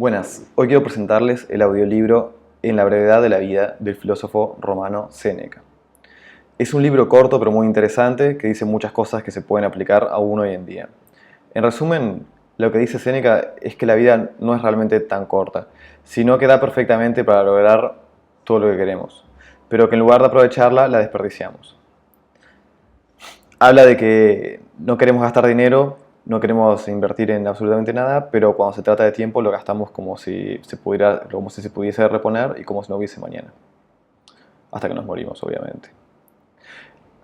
Buenas, hoy quiero presentarles el audiolibro En la brevedad de la vida del filósofo romano Séneca. Es un libro corto pero muy interesante que dice muchas cosas que se pueden aplicar aún hoy en día. En resumen, lo que dice Séneca es que la vida no es realmente tan corta, sino que da perfectamente para lograr todo lo que queremos, pero que en lugar de aprovecharla la desperdiciamos. Habla de que no queremos gastar dinero, no queremos invertir en absolutamente nada, pero cuando se trata de tiempo lo gastamos como si se pudiese reponer y como si no hubiese mañana. Hasta que nos morimos, obviamente.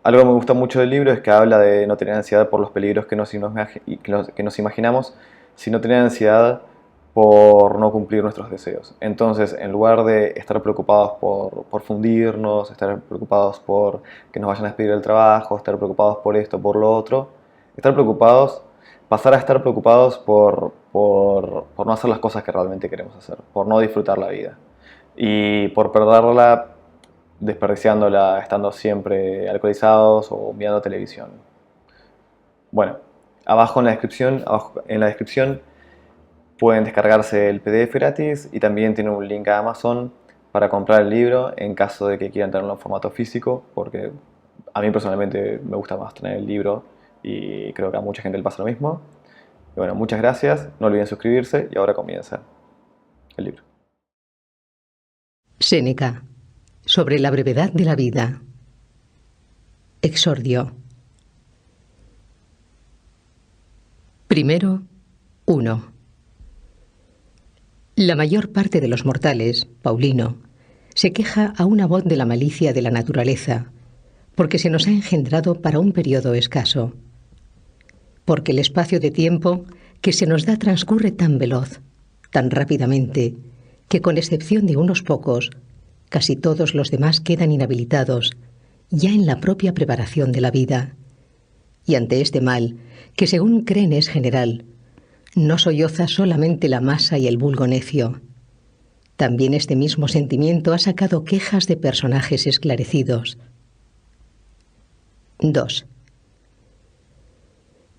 Algo que me gusta mucho del libro es que habla de no tener ansiedad por los peligros que nos imaginamos, sino tener ansiedad por no cumplir nuestros deseos. Entonces, en lugar de estar preocupados por fundirnos, estar preocupados por que nos vayan a despedir del trabajo, estar preocupados por esto, por lo otro, pasar a estar preocupados por no hacer las cosas que realmente queremos hacer, por no disfrutar la vida y por perderla desperdiciándola estando siempre alcoholizados o mirando televisión. Bueno, abajo en la descripción pueden descargarse el PDF gratis y también tiene un link a Amazon para comprar el libro en caso de que quieran tenerlo en formato físico, porque a mí personalmente me gusta más tener el libro y creo que a mucha gente le pasa lo mismo. Y bueno, muchas gracias, no olviden suscribirse y ahora comienza el libro. Séneca, sobre la brevedad de la vida. Exordio. Primero, 1. La mayor parte de los mortales, Paulino, se queja a una voz de la malicia de la naturaleza, porque se nos ha engendrado para un periodo escaso, porque el espacio de tiempo que se nos da transcurre tan veloz, tan rápidamente, que con excepción de unos pocos, casi todos los demás quedan inhabilitados, ya en la propia preparación de la vida. Y ante este mal, que según creen es general, no solloza solamente la masa y el vulgo necio. También este mismo sentimiento ha sacado quejas de personajes esclarecidos. 2.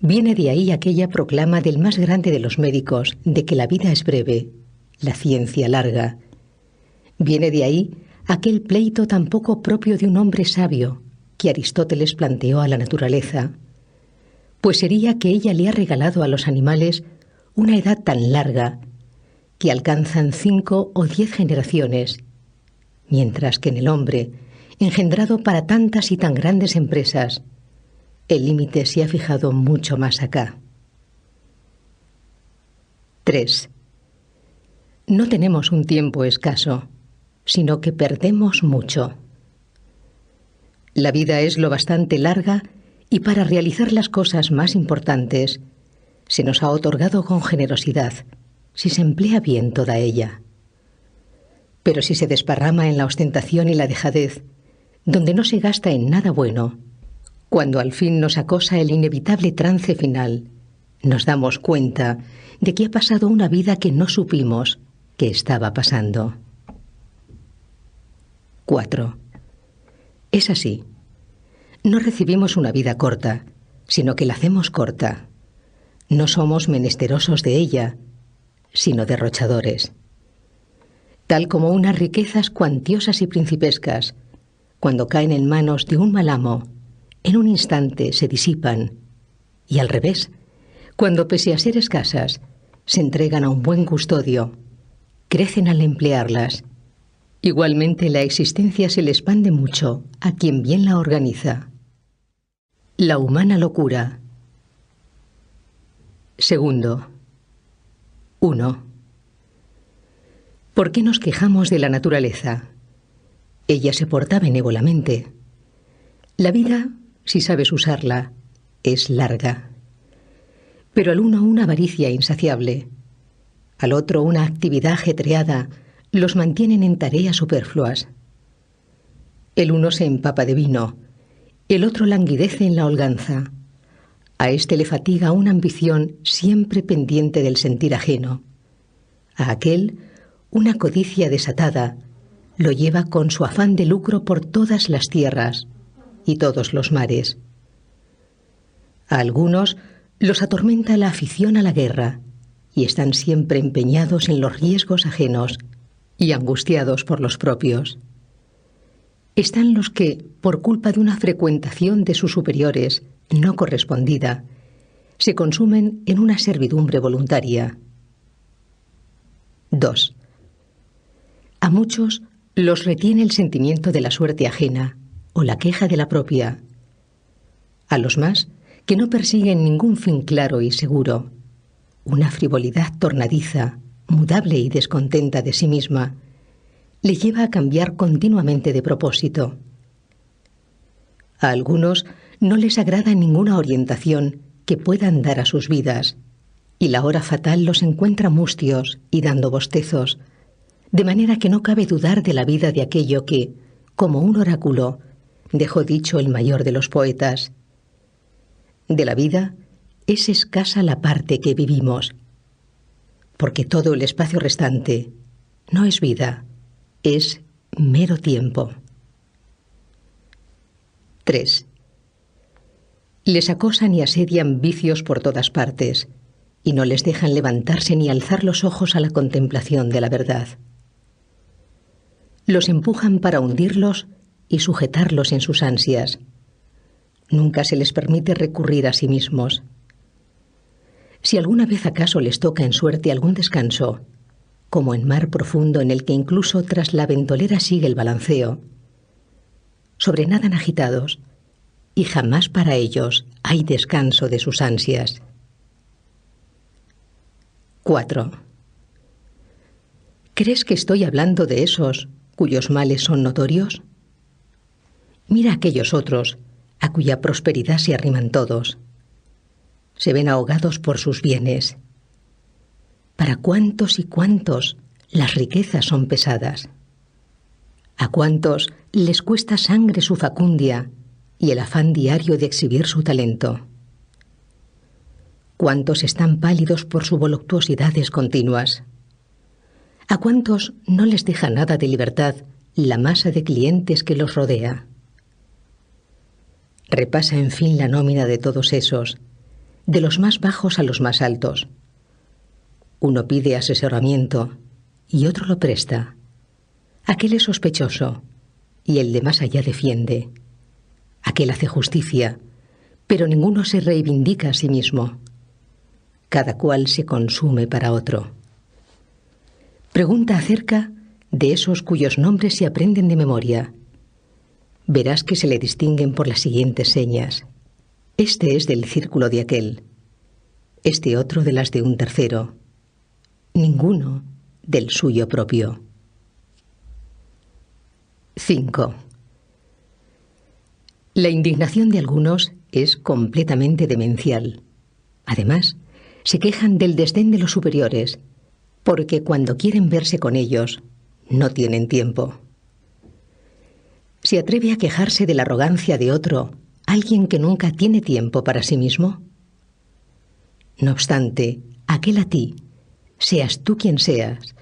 Viene de ahí aquella proclama del más grande de los médicos de que la vida es breve, la ciencia larga. Viene de ahí aquel pleito tan poco propio de un hombre sabio que Aristóteles planteó a la naturaleza, pues sería que ella le ha regalado a los animales una edad tan larga que alcanzan 5 o 10 generaciones, mientras que en el hombre, engendrado para tantas y tan grandes empresas, el límite se ha fijado mucho más acá. 3. No tenemos un tiempo escaso, sino que perdemos mucho. La vida es lo bastante larga y para realizar las cosas más importantes se nos ha otorgado con generosidad, si se emplea bien toda ella. Pero si se desparrama en la ostentación y la dejadez, donde no se gasta en nada bueno, cuando al fin nos acosa el inevitable trance final, nos damos cuenta de que ha pasado una vida que no supimos que estaba pasando. 4. Es así. No recibimos una vida corta, sino que la hacemos corta. No somos menesterosos de ella, sino derrochadores. Tal como unas riquezas cuantiosas y principescas, cuando caen en manos de un mal amo, en un instante se disipan, y al revés, cuando pese a ser escasas, se entregan a un buen custodio, crecen al emplearlas. Igualmente la existencia se le expande mucho a quien bien la organiza. La humana locura. Segundo. 1. ¿Por qué nos quejamos de la naturaleza? Ella se porta benévolamente. La vida, si sabes usarla, es larga. Pero al uno una avaricia insaciable, al otro una actividad ajetreada, los mantienen en tareas superfluas. El uno se empapa de vino, el otro languidece en la holganza. A éste le fatiga una ambición siempre pendiente del sentir ajeno. A aquel, una codicia desatada, lo lleva con su afán de lucro por todas las tierras y todos los mares. A algunos los atormenta la afición a la guerra y están siempre empeñados en los riesgos ajenos y angustiados por los propios. Están los que, por culpa de una frecuentación de sus superiores no correspondida, se consumen en una servidumbre voluntaria. 2. A muchos los retiene el sentimiento de la suerte ajena o la queja de la propia. A los más, que no persiguen ningún fin claro y seguro, una frivolidad tornadiza, mudable y descontenta de sí misma, le lleva a cambiar continuamente de propósito. A algunos no les agrada ninguna orientación que puedan dar a sus vidas, y la hora fatal los encuentra mustios y dando bostezos, de manera que no cabe dudar de la vida de aquello que, como un oráculo, dejó dicho el mayor de los poetas: de la vida es escasa la parte que vivimos, porque todo el espacio restante no es vida, es mero tiempo. 3. Les acosan y asedian vicios por todas partes, y no les dejan levantarse ni alzar los ojos a la contemplación de la verdad. Los empujan para hundirlos y sujetarlos en sus ansias. Nunca se les permite recurrir a sí mismos. Si alguna vez acaso les toca en suerte algún descanso, como en mar profundo en el que incluso tras la ventolera sigue el balanceo, sobrenadan agitados, y jamás para ellos hay descanso de sus ansias. 4. ¿Crees que estoy hablando de esos cuyos males son notorios? Mira a aquellos otros, a cuya prosperidad se arriman todos. Se ven ahogados por sus bienes. ¿Para cuántos y cuántos las riquezas son pesadas? ¿A cuántos les cuesta sangre su facundia y el afán diario de exhibir su talento? ¿Cuántos están pálidos por sus voluptuosidades continuas? ¿A cuántos no les deja nada de libertad la masa de clientes que los rodea? Repasa en fin la nómina de todos esos, de los más bajos a los más altos. Uno pide asesoramiento y otro lo presta. Aquel es sospechoso y el de más allá defiende. Aquel hace justicia, pero ninguno se reivindica a sí mismo. Cada cual se consume para otro. Pregunta acerca de esos cuyos nombres se aprenden de memoria. Verás que se le distinguen por las siguientes señas. Este es del círculo de aquel, este otro de las de un tercero, ninguno del suyo propio. 5. La indignación de algunos es completamente demencial. Además, se quejan del desdén de los superiores, porque cuando quieren verse con ellos, no tienen tiempo. ¿Se atreve a quejarse de la arrogancia de otro alguien que nunca tiene tiempo para sí mismo? No obstante, aquel a ti, seas tú quien seas,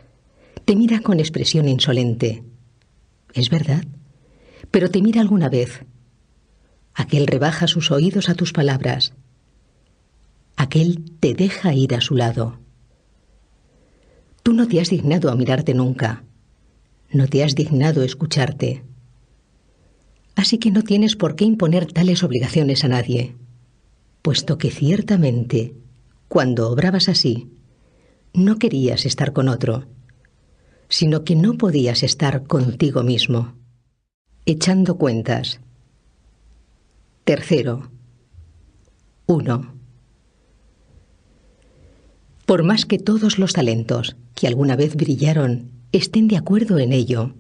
te mira con expresión insolente. Es verdad, pero te mira alguna vez. Aquel rebaja sus oídos a tus palabras. Aquel te deja ir a su lado. Tú no te has dignado a mirarte nunca. No te has dignado a escucharte. Así que no tienes por qué imponer tales obligaciones a nadie, puesto que ciertamente, cuando obrabas así, no querías estar con otro, sino que no podías estar contigo mismo. Echando cuentas. 3. 1. Por más que todos los talentos que alguna vez brillaron estén de acuerdo en ello,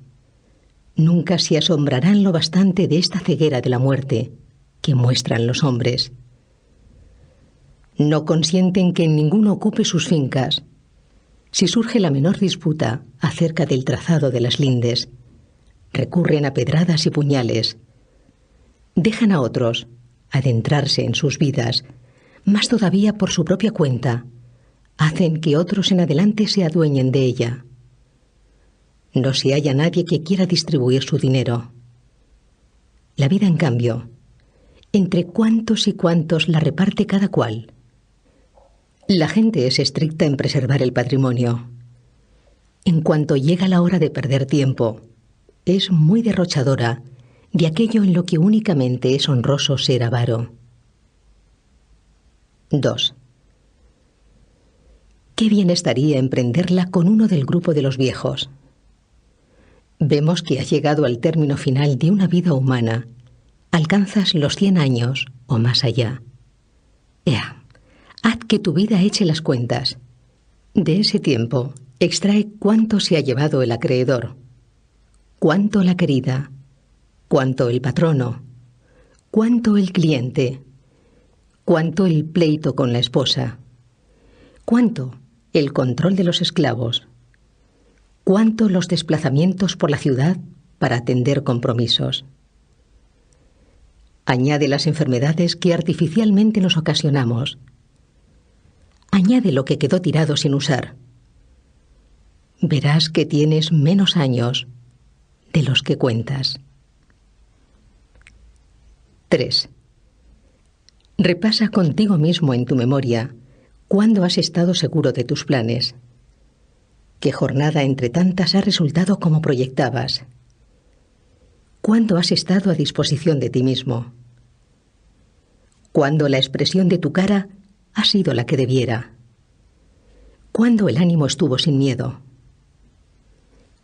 nunca se asombrarán lo bastante de esta ceguera de la muerte que muestran los hombres. No consienten que ninguno ocupe sus fincas. Si surge la menor disputa acerca del trazado de las lindes, recurren a pedradas y puñales. Dejan a otros adentrarse en sus vidas, más todavía por su propia cuenta, hacen que otros en adelante se adueñen de ella. No se halla nadie que quiera distribuir su dinero. La vida, en cambio, entre cuántos y cuántos la reparte cada cual. La gente es estricta en preservar el patrimonio. En cuanto llega la hora de perder tiempo, es muy derrochadora de aquello en lo que únicamente es honroso ser avaro. 2. Qué bien estaría emprenderla con uno del grupo de los viejos. Vemos que has llegado al término final de una vida humana. Alcanzas los 100 años o más allá. Ea, haz que tu vida eche las cuentas. De ese tiempo, extrae cuánto se ha llevado el acreedor, cuánto la querida, cuánto el patrono, cuánto el cliente, cuánto el pleito con la esposa, cuánto el control de los esclavos, cuánto los desplazamientos por la ciudad para atender compromisos. Añade las enfermedades que artificialmente nos ocasionamos. Añade lo que quedó tirado sin usar. Verás que tienes menos años de los que cuentas. 3. Repasa contigo mismo en tu memoria cuándo has estado seguro de tus planes. ¿Qué jornada entre tantas ha resultado como proyectabas? ¿Cuándo has estado a disposición de ti mismo? ¿Cuándo la expresión de tu cara ha sido la que debiera? ¿Cuándo el ánimo estuvo sin miedo?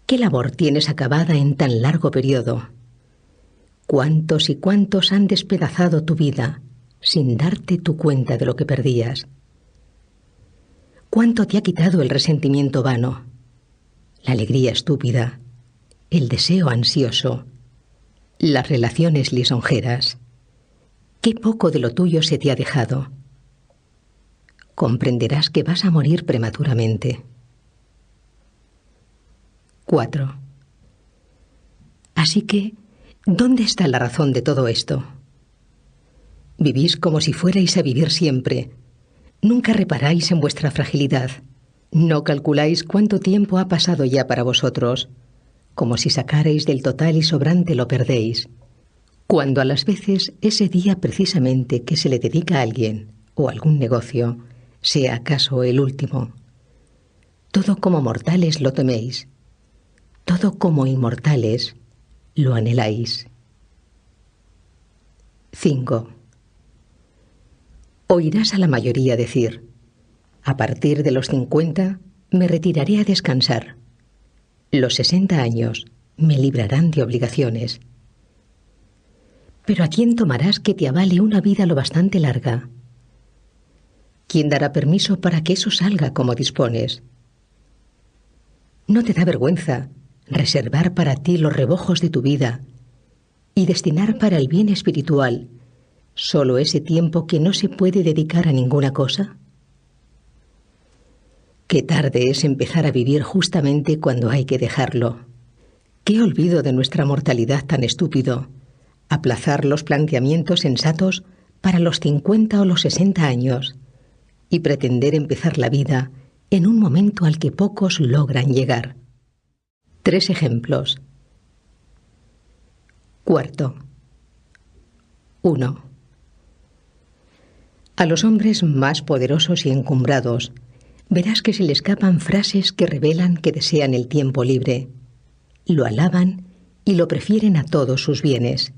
¿Qué labor tienes acabada en tan largo periodo? ¿Cuántos y cuántos han despedazado tu vida sin darte tu cuenta de lo que perdías? ¿Cuánto te ha quitado el resentimiento vano, la alegría estúpida, el deseo ansioso, las relaciones lisonjeras? ¿Qué poco de lo tuyo se te ha dejado? Comprenderás que vas a morir prematuramente. 4. Así que, ¿dónde está la razón de todo esto? Vivís como si fuerais a vivir siempre. Nunca reparáis en vuestra fragilidad. No calculáis cuánto tiempo ha pasado ya para vosotros. Como si sacarais del total y sobrante lo perdéis. Cuando a las veces ese día precisamente que se le dedica a alguien o algún negocio, sea acaso el último. Todo como mortales lo teméis. Todo como inmortales lo anheláis. 5. Oirás a la mayoría decir: a partir de los 50 me retiraré a descansar. Los 60 años me librarán de obligaciones. Pero ¿a quién tomarás que te avale una vida lo bastante larga? ¿Quién dará permiso para que eso salga como dispones? ¿No te da vergüenza reservar para ti los rebojos de tu vida y destinar para el bien espiritual solo ese tiempo que no se puede dedicar a ninguna cosa? Qué tarde es empezar a vivir justamente cuando hay que dejarlo. Qué olvido de nuestra mortalidad tan estúpido, aplazar los planteamientos sensatos para los 50 o los 60 años y pretender empezar la vida en un momento al que pocos logran llegar. 3 ejemplos. 4. 1. A los hombres más poderosos y encumbrados, verás que se le escapan frases que revelan que desean el tiempo libre, lo alaban y lo prefieren a todos sus bienes.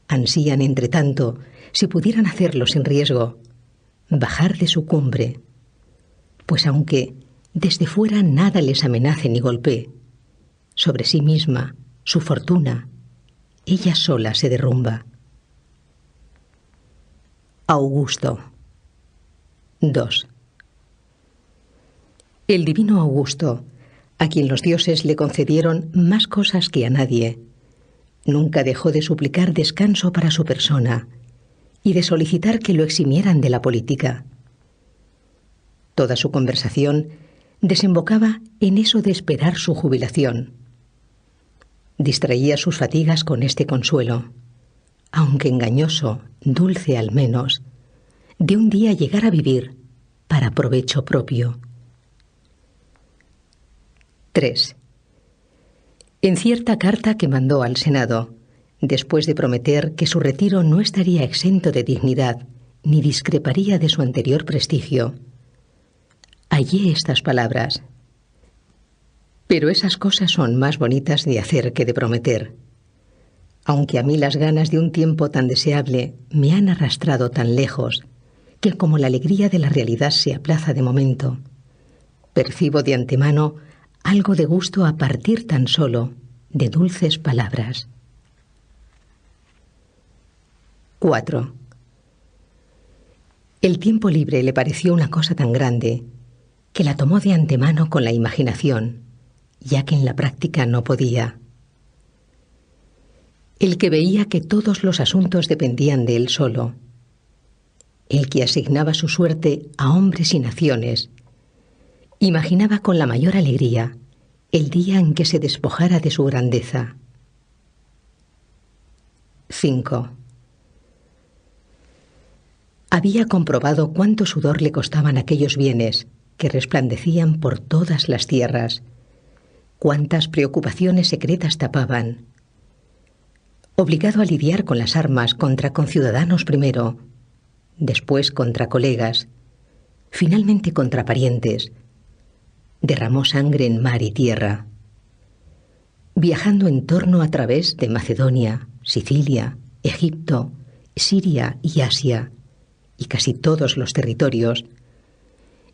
Ansían, entre tanto, si pudieran hacerlo sin riesgo, bajar de su cumbre, pues aunque desde fuera nada les amenace ni golpee, sobre sí misma, su fortuna, ella sola se derrumba. Augusto. 2. El divino Augusto, a quien los dioses le concedieron más cosas que a nadie, nunca dejó de suplicar descanso para su persona y de solicitar que lo eximieran de la política. Toda su conversación desembocaba en eso de esperar su jubilación. Distraía sus fatigas con este consuelo, aunque engañoso, dulce al menos, de un día llegar a vivir para provecho propio. 3. En cierta carta que mandó al Senado, después de prometer que su retiro no estaría exento de dignidad ni discreparía de su anterior prestigio. Hallé estas palabras: pero esas cosas son más bonitas de hacer que de prometer. Aunque a mí las ganas de un tiempo tan deseable me han arrastrado tan lejos, que como la alegría de la realidad se aplaza de momento, percibo de antemano algo de gusto a partir tan solo de dulces palabras. 4. El tiempo libre le pareció una cosa tan grande que la tomó de antemano con la imaginación, ya que en la práctica no podía. El que veía que todos los asuntos dependían de él solo, el que asignaba su suerte a hombres y naciones, imaginaba con la mayor alegría el día en que se despojara de su grandeza. 5. Había comprobado cuánto sudor le costaban aquellos bienes que resplandecían por todas las tierras, cuántas preocupaciones secretas tapaban. Obligado a lidiar con las armas contra conciudadanos primero, después contra colegas, finalmente contra parientes, derramó sangre en mar y tierra. Viajando en torno a través de Macedonia, Sicilia, Egipto, Siria y Asia, y casi todos los territorios,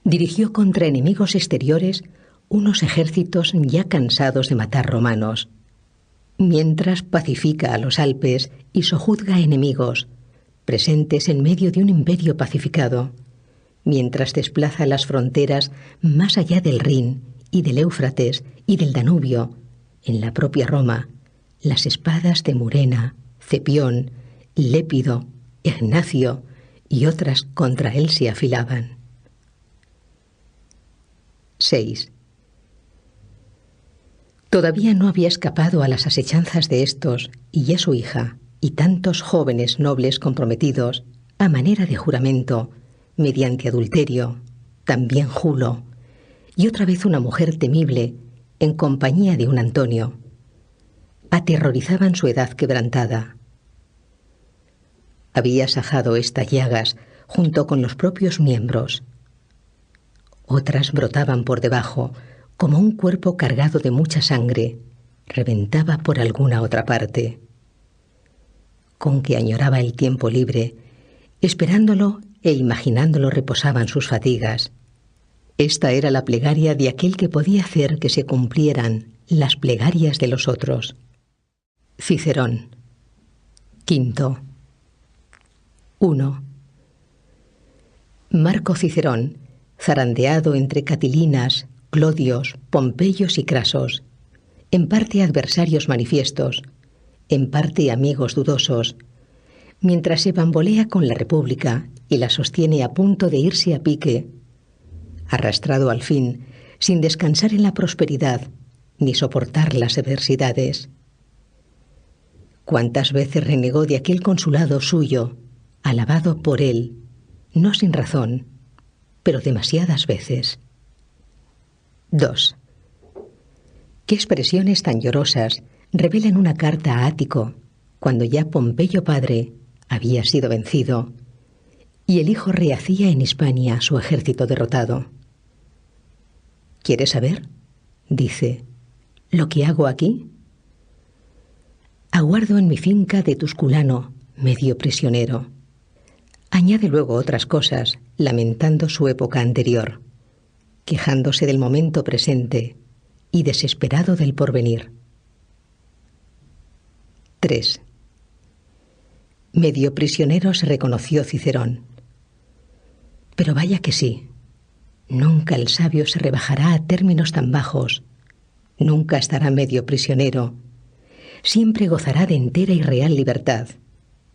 dirigió contra enemigos exteriores unos ejércitos ya cansados de matar romanos, mientras pacifica a los Alpes y sojuzga a enemigos, presentes en medio de un imperio pacificado, mientras desplaza las fronteras más allá del Rin y del Éufrates y del Danubio, en la propia Roma, las espadas de Murena, Cepión, Lépido, Ignacio y otras contra él se afilaban. 6. Todavía no había escapado a las asechanzas de estos y ya su hija y tantos jóvenes nobles comprometidos a manera de juramento, mediante adulterio, también Julo, y otra vez una mujer temible en compañía de un Antonio. Aterrorizaban su edad quebrantada. Había sajado estas llagas junto con los propios miembros. Otras brotaban por debajo, como un cuerpo cargado de mucha sangre, reventaba por alguna otra parte. Con que añoraba el tiempo libre, esperándolo e imaginándolo reposaban sus fatigas. Esta era la plegaria de aquel que podía hacer que se cumplieran las plegarias de los otros. Cicerón. Quinto. 1. Marco Cicerón, zarandeado entre Catilinas, Clodios, Pompeyos y Crasos, en parte adversarios manifiestos, en parte amigos dudosos, mientras se bambolea con la República y la sostiene a punto de irse a pique, arrastrado al fin, sin descansar en la prosperidad, ni soportar las adversidades. ¿Cuántas veces renegó de aquel consulado suyo, alabado por él, no sin razón, pero demasiadas veces? 2. ¿Qué expresiones tan llorosas revelan una carta a Ático, cuando ya Pompeyo padre había sido vencido, y el hijo rehacía en Hispania su ejército derrotado? ¿Quieres saber? Dice, ¿lo que hago aquí? Aguardo en mi finca de Tusculano, medio prisionero. Añade luego otras cosas, lamentando su época anterior, quejándose del momento presente y desesperado del porvenir. 3. Medio prisionero se reconoció Cicerón. Pero vaya que sí, nunca el sabio se rebajará a términos tan bajos, nunca estará medio prisionero, siempre gozará de entera y real libertad,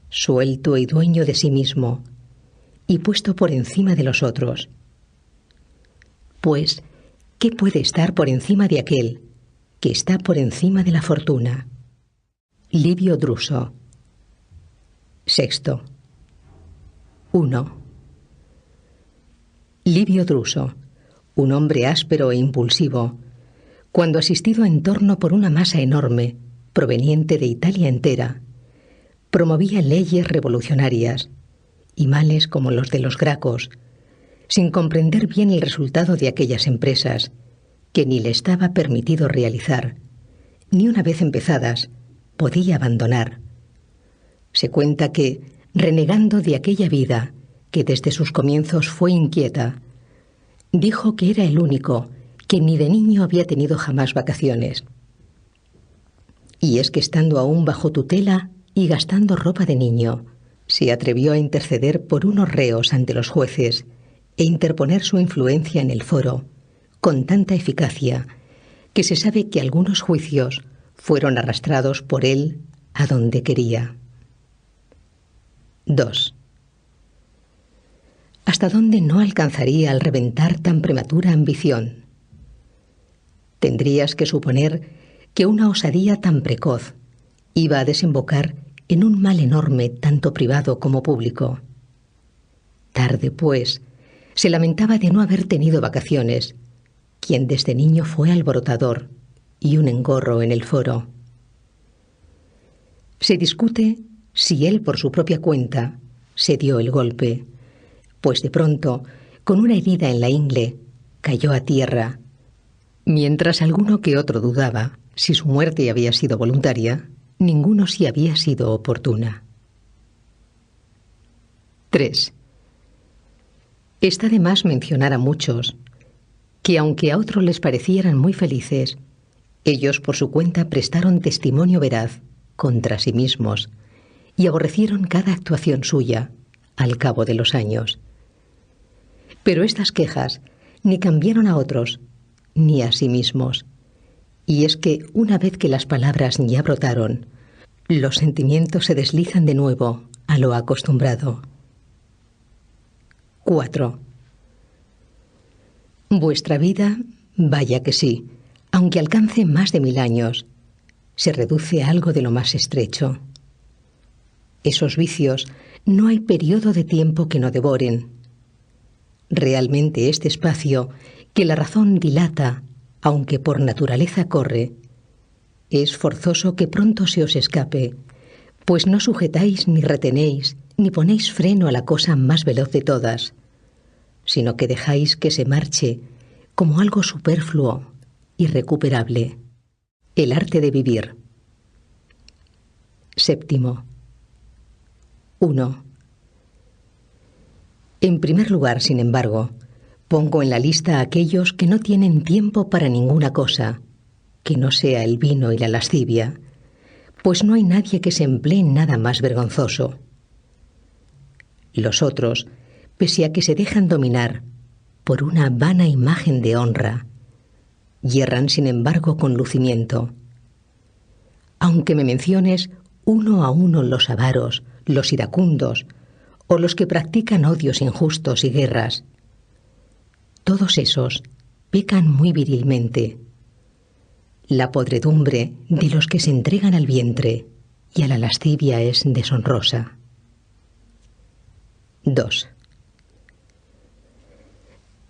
suelto y dueño de sí mismo, y puesto por encima de los otros. Pues, ¿qué puede estar por encima de aquel que está por encima de la fortuna? Livio Druso. 6. 1. Livio Druso, un hombre áspero e impulsivo, cuando asistido en torno por una masa enorme, proveniente de Italia entera, promovía leyes revolucionarias y males como los de los Gracos, sin comprender bien el resultado de aquellas empresas, que ni le estaba permitido realizar, ni una vez empezadas, podía abandonar. Se cuenta que, renegando de aquella vida, que desde sus comienzos fue inquieta, dijo que era el único que ni de niño había tenido jamás vacaciones. Y es que estando aún bajo tutela y gastando ropa de niño, se atrevió a interceder por unos reos ante los jueces e interponer su influencia en el foro, con tanta eficacia que se sabe que algunos juicios fueron arrastrados por él a donde quería. 2. ¿Hasta dónde no alcanzaría al reventar tan prematura ambición? Tendrías que suponer que una osadía tan precoz iba a desembocar en un mal enorme tanto privado como público. Tarde, pues, se lamentaba de no haber tenido vacaciones, quien desde niño fue alborotador y un engorro en el foro. Se discute si él por su propia cuenta se dio el golpe, pues de pronto, con una herida en la ingle, cayó a tierra, mientras alguno que otro dudaba si su muerte había sido voluntaria, ninguno si había sido oportuna. 3. Está de más mencionar a muchos que, aunque a otros les parecieran muy felices, ellos por su cuenta prestaron testimonio veraz contra sí mismos y aborrecieron cada actuación suya al cabo de los años. Pero estas quejas ni cambiaron a otros ni a sí mismos, y es que una vez que las palabras ya brotaron, los sentimientos se deslizan de nuevo a lo acostumbrado. 4. Vuestra vida, vaya que sí, aunque alcance más de 1000 años, se reduce a algo de lo más estrecho. Esos vicios no hay periodo de tiempo que no devoren. Realmente este espacio, que la razón dilata, aunque por naturaleza corre, es forzoso que pronto se os escape, pues no sujetáis ni retenéis ni ponéis freno a la cosa más veloz de todas, sino que dejáis que se marche como algo superfluo, irrecuperable. El arte de vivir. 7. 1. En primer lugar, sin embargo, pongo en la lista a aquellos que no tienen tiempo para ninguna cosa, que no sea el vino y la lascivia, pues no hay nadie que se emplee en nada más vergonzoso. Los otros, pese a que se dejan dominar por una vana imagen de honra, yerran sin embargo con lucimiento. Aunque me menciones uno a uno los avaros, los iracundos, o los que practican odios injustos y guerras, todos esos pecan muy virilmente. La podredumbre de los que se entregan al vientre y a la lascivia es deshonrosa. 2.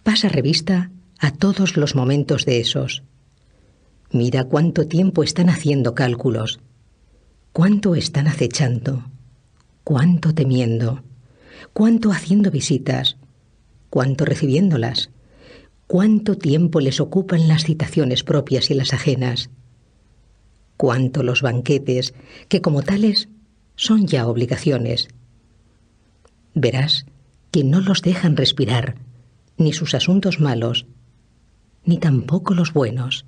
Pasa revista a todos los momentos de esos. Mira cuánto tiempo están haciendo cálculos, cuánto están acechando, cuánto temiendo, cuánto haciendo visitas, cuánto recibiéndolas, cuánto tiempo les ocupan las citaciones propias y las ajenas, cuánto los banquetes, que como tales son ya obligaciones. Verás que no los dejan respirar, ni sus asuntos malos, ni tampoco los buenos.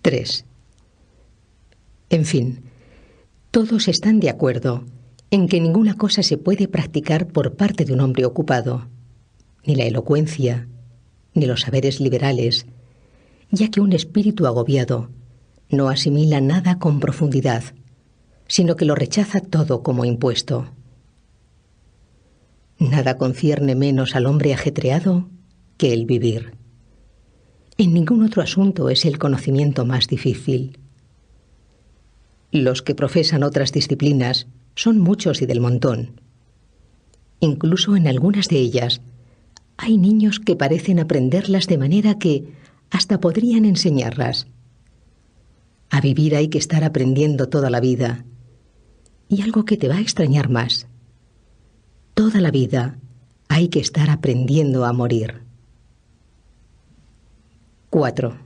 3. En fin, todos están de acuerdo en que ninguna cosa se puede practicar por parte de un hombre ocupado, ni la elocuencia, ni los saberes liberales, ya que un espíritu agobiado no asimila nada con profundidad, sino que lo rechaza todo como impuesto. Nada concierne menos al hombre ajetreado que el vivir. En ningún otro asunto es el conocimiento más difícil. Los que profesan otras disciplinas son muchos y del montón. Incluso en algunas de ellas hay niños que parecen aprenderlas de manera que hasta podrían enseñarlas. A vivir hay que estar aprendiendo toda la vida. Y algo que te va a extrañar más, toda la vida hay que estar aprendiendo a morir. 4.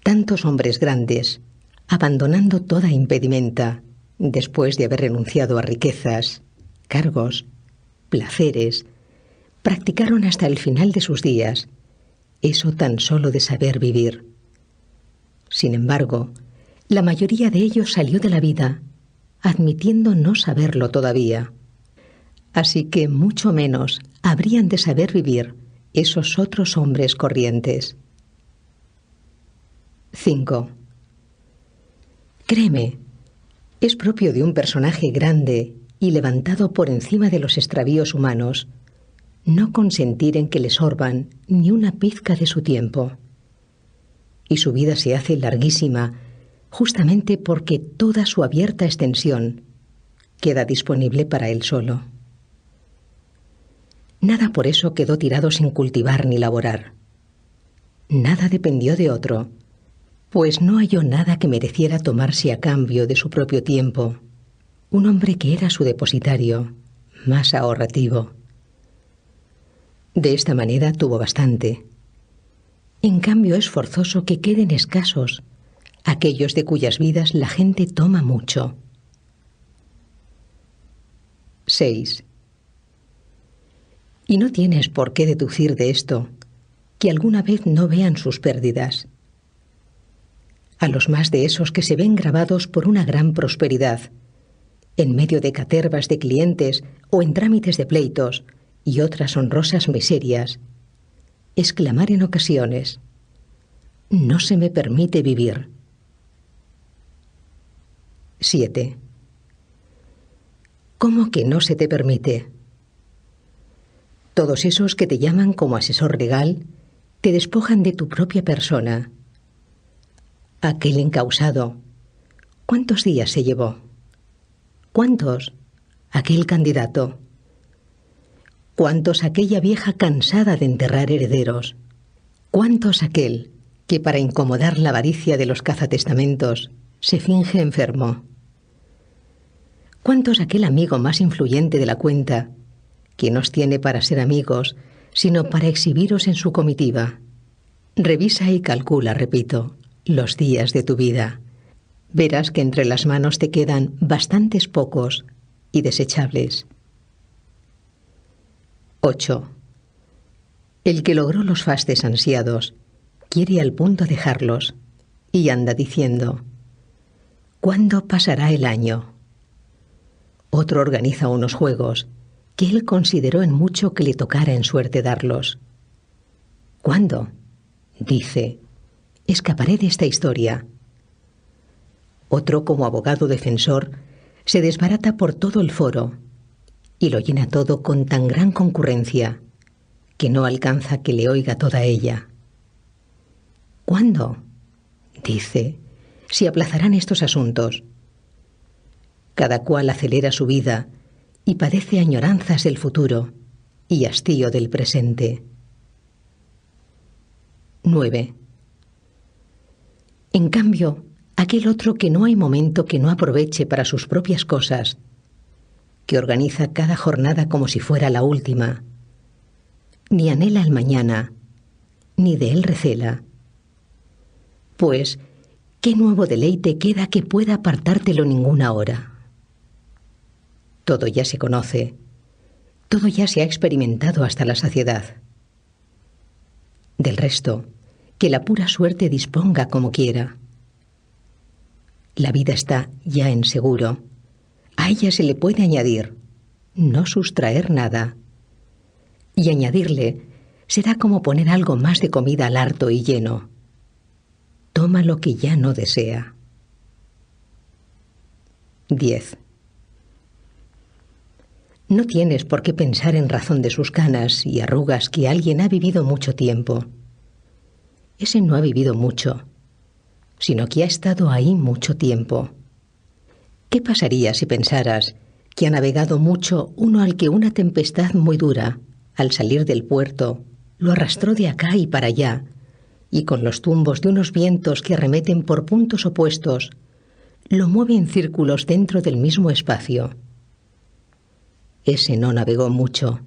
Tantos hombres grandes, abandonando toda impedimenta, después de haber renunciado a riquezas, cargos, placeres, practicaron hasta el final de sus días eso tan solo de saber vivir. Sin embargo, la mayoría de ellos salió de la vida admitiendo no saberlo todavía. Así que mucho menos habrían de saber vivir esos otros hombres corrientes. 5. Créeme, es propio de un personaje grande y levantado por encima de los extravíos humanos no consentir en que le sorban ni una pizca de su tiempo. Y su vida se hace larguísima justamente porque toda su abierta extensión queda disponible para él solo. Nada por eso quedó tirado sin cultivar ni laborar. Nada dependió de otro, pues no halló nada que mereciera tomarse a cambio de su propio tiempo, un hombre que era su depositario, más ahorrativo. De esta manera tuvo bastante. En cambio es forzoso que queden escasos aquellos de cuyas vidas la gente toma mucho. 6. Y no tienes por qué deducir de esto que alguna vez no vean sus pérdidas. A los más de esos que se ven grabados por una gran prosperidad, en medio de catervas de clientes o en trámites de pleitos y otras honrosas miserias, exclamar en ocasiones: «No se me permite vivir». 7. ¿Cómo que no se te permite? Todos esos que te llaman como asesor legal te despojan de tu propia persona. Aquel encausado, ¿cuántos días se llevó? ¿Cuántos aquel candidato? ¿Cuántos aquella vieja cansada de enterrar herederos? ¿Cuántos aquel que para incomodar la avaricia de los cazatestamentos se finge enfermo? ¿Cuántos aquel amigo más influyente de la cuenta que no os tiene para ser amigos, sino para exhibiros en su comitiva? Revisa y calcula, repito, los días de tu vida. Verás que entre las manos te quedan bastantes pocos y desechables. 8. El que logró los fastes ansiados quiere al punto dejarlos y anda diciendo: ¿cuándo pasará el año? Otro organiza unos juegos que él consideró en mucho que le tocara en suerte darlos. ¿Cuándo? Dice: escaparé de esta historia. Otro, como abogado defensor, se desbarata por todo el foro y lo llena todo con tan gran concurrencia que no alcanza que le oiga toda ella. ¿Cuándo? Dice, se aplazarán estos asuntos. Cada cual acelera su vida y padece añoranzas del futuro y hastío del presente. 9. En cambio, aquel otro que no hay momento que no aproveche para sus propias cosas, que organiza cada jornada como si fuera la última, ni anhela el mañana, ni de él recela. Pues, ¿qué nuevo deleite queda que pueda apartártelo ninguna hora? Todo ya se conoce, todo ya se ha experimentado hasta la saciedad. Del resto, que la pura suerte disponga como quiera. La vida está ya en seguro. A ella se le puede añadir, no sustraer nada. Y añadirle será como poner algo más de comida al harto y lleno. Toma lo que ya no desea. 10. No tienes por qué pensar en razón de sus canas y arrugas que alguien ha vivido mucho tiempo. Ese no ha vivido mucho, sino que ha estado ahí mucho tiempo. ¿Qué pasaría si pensaras que ha navegado mucho uno al que una tempestad muy dura, al salir del puerto, lo arrastró de acá y para allá, y con los tumbos de unos vientos que arremeten por puntos opuestos, lo mueve en círculos dentro del mismo espacio? ese no navegó mucho,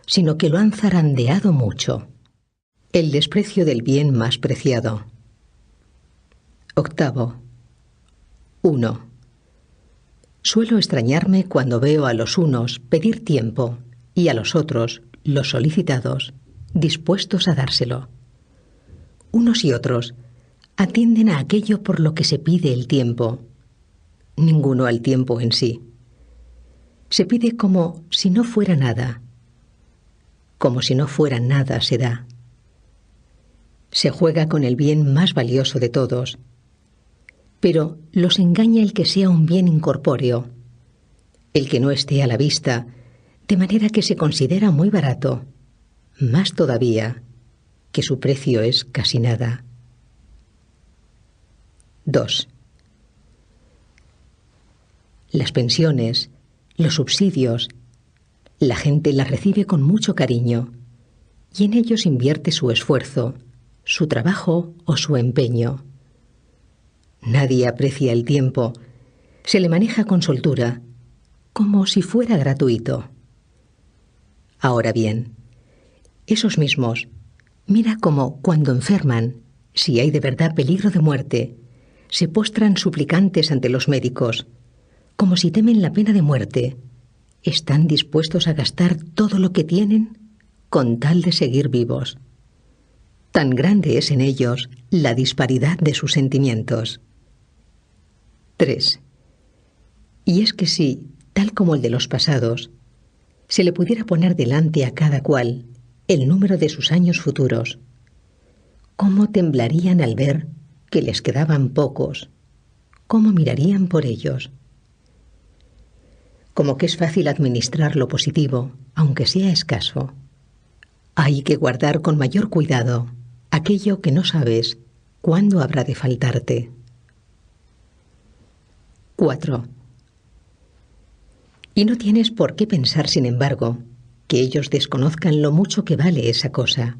sino que lo han zarandeado mucho. El desprecio del bien más preciado. Octavo. 1. Suelo extrañarme cuando veo a los unos pedir tiempo y a los otros, los solicitados, dispuestos a dárselo. Unos y otros atienden a aquello por lo que se pide el tiempo, ninguno al tiempo en sí. Se pide como si no fuera nada. Como si no fuera nada se da. Se juega con el bien más valioso de todos, pero los engaña el que sea un bien incorpóreo, el que no esté a la vista, de manera que se considera muy barato, más todavía, que su precio es casi nada. 2. Las pensiones, los subsidios, la gente las recibe con mucho cariño y en ellos invierte su esfuerzo, su trabajo o su empeño. Nadie aprecia el tiempo, se le maneja con soltura, como si fuera gratuito. Ahora bien, esos mismos, mira cómo cuando enferman, si hay de verdad peligro de muerte, se postran suplicantes ante los médicos, como si temen la pena de muerte, están dispuestos a gastar todo lo que tienen con tal de seguir vivos. Tan grande es en ellos la disparidad de sus sentimientos. 3. Y es que si, tal como el de los pasados, se le pudiera poner delante a cada cual el número de sus años futuros, ¿cómo temblarían al ver que les quedaban pocos? ¿Cómo mirarían por ellos? Como que es fácil administrar lo positivo, aunque sea escaso. Hay que guardar con mayor cuidado aquello que no sabes cuándo habrá de faltarte. 4. Y no tienes por qué pensar, sin embargo, que ellos desconozcan lo mucho que vale esa cosa.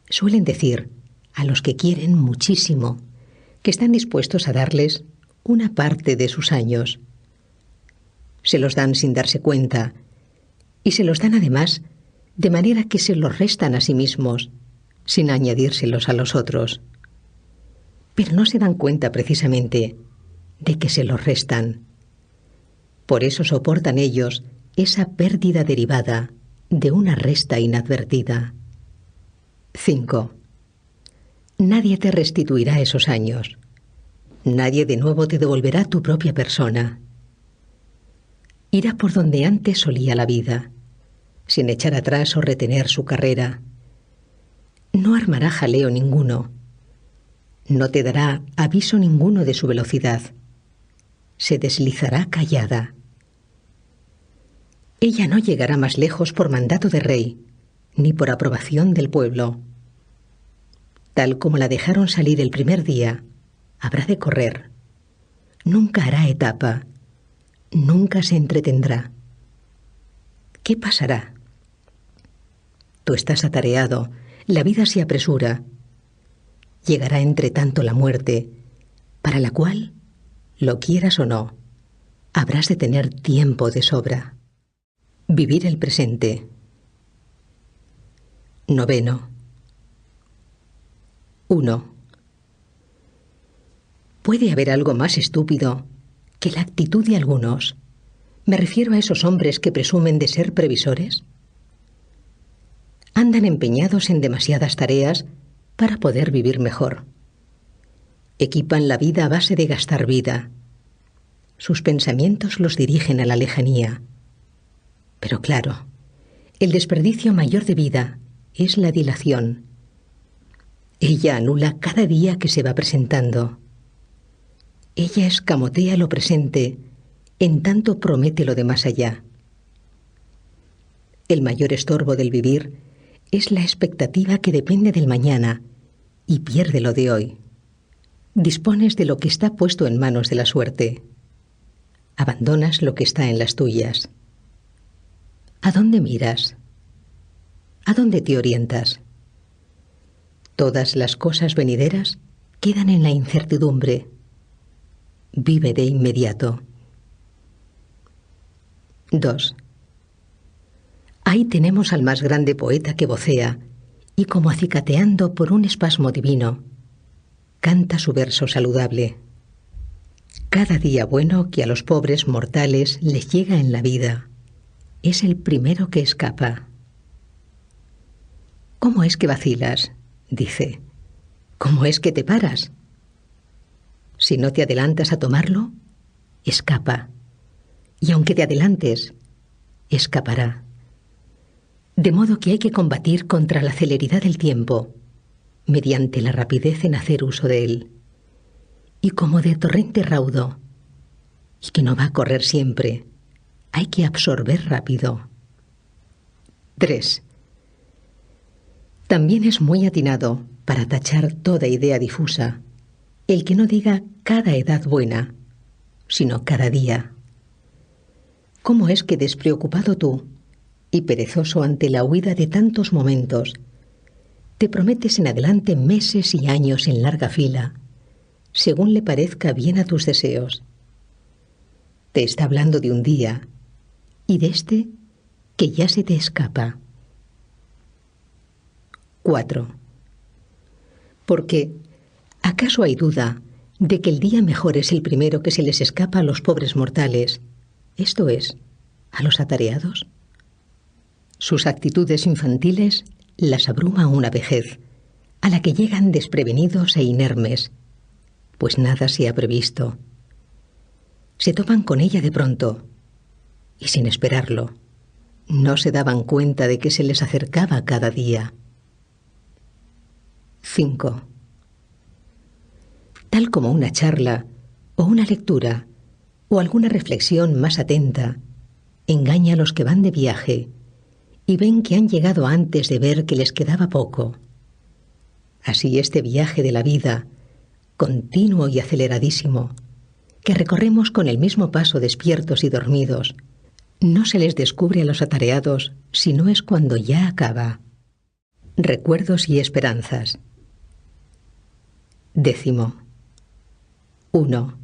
Suelen decir, a los que quieren muchísimo, que están dispuestos a darles una parte de sus años. Se los dan sin darse cuenta, y se los dan además de manera que se los restan a sí mismos, sin añadírselos a los otros. Pero no se dan cuenta precisamente de que se los restan. Por eso soportan ellos esa pérdida derivada de una resta inadvertida. 5. Nadie te restituirá esos años. Nadie de nuevo te devolverá tu propia persona. Irá por donde antes solía la vida, sin echar atrás o retener su carrera. No armará jaleo ninguno. No te dará aviso ninguno de su velocidad. Se deslizará callada. Ella no llegará más lejos por mandato de rey, ni por aprobación del pueblo. Tal como la dejaron salir el primer día, habrá de correr. Nunca hará etapa. Nunca se entretendrá. ¿Qué pasará? Tú estás atareado, la vida se apresura. Llegará entre tanto la muerte, para la cual, lo quieras o no, habrás de tener tiempo de sobra. Vivir el presente. 9. 1. ¿Puede haber algo más estúpido que la actitud de algunos? Me refiero a esos hombres que presumen de ser previsores. Andan empeñados en demasiadas tareas para poder vivir mejor. Equipan la vida a base de gastar vida. Sus pensamientos los dirigen a la lejanía. Pero claro, el desperdicio mayor de vida es la dilación. Ella anula cada día que se va presentando. Ella escamotea lo presente, en tanto promete lo de más allá. El mayor estorbo del vivir es la expectativa que depende del mañana y pierde lo de hoy. Dispones de lo que está puesto en manos de la suerte. Abandonas lo que está en las tuyas. ¿A dónde miras? ¿A dónde te orientas? Todas las cosas venideras quedan en la incertidumbre. Vive de inmediato. 2. Ahí tenemos al más grande poeta que vocea, y como acicateando por un espasmo divino, canta su verso saludable. Cada día bueno que a los pobres mortales les llega en la vida es el primero que escapa. ¿Cómo es que vacilas?, dice. ¿Cómo es que te paras? Si no te adelantas a tomarlo, escapa. Y aunque te adelantes, escapará. De modo que hay que combatir contra la celeridad del tiempo, mediante la rapidez en hacer uso de él. Y como de torrente raudo, y que no va a correr siempre, hay que absorber rápido. 3. También es muy atinado, para tachar toda idea difusa, el que no diga cada edad buena, sino cada día. ¿Cómo es que despreocupado tú, y perezoso ante la huida de tantos momentos, te prometes en adelante meses y años en larga fila, según le parezca bien a tus deseos? Te está hablando de un día, y de este que ya se te escapa. 4. Porque, ¿acaso hay duda de que el día mejor es el primero que se les escapa a los pobres mortales, esto es, a los atareados? Sus actitudes infantiles las abruma una vejez, a la que llegan desprevenidos e inermes, pues nada se ha previsto. Se topan con ella de pronto, y sin esperarlo, no se daban cuenta de que se les acercaba cada día. 5. Tal como una charla, o una lectura, o alguna reflexión más atenta, engaña a los que van de viaje y ven que han llegado antes de ver que les quedaba poco. Así este viaje de la vida, continuo y aceleradísimo, que recorremos con el mismo paso despiertos y dormidos, no se les descubre a los atareados si no es cuando ya acaba. Recuerdos y esperanzas. 10. 1.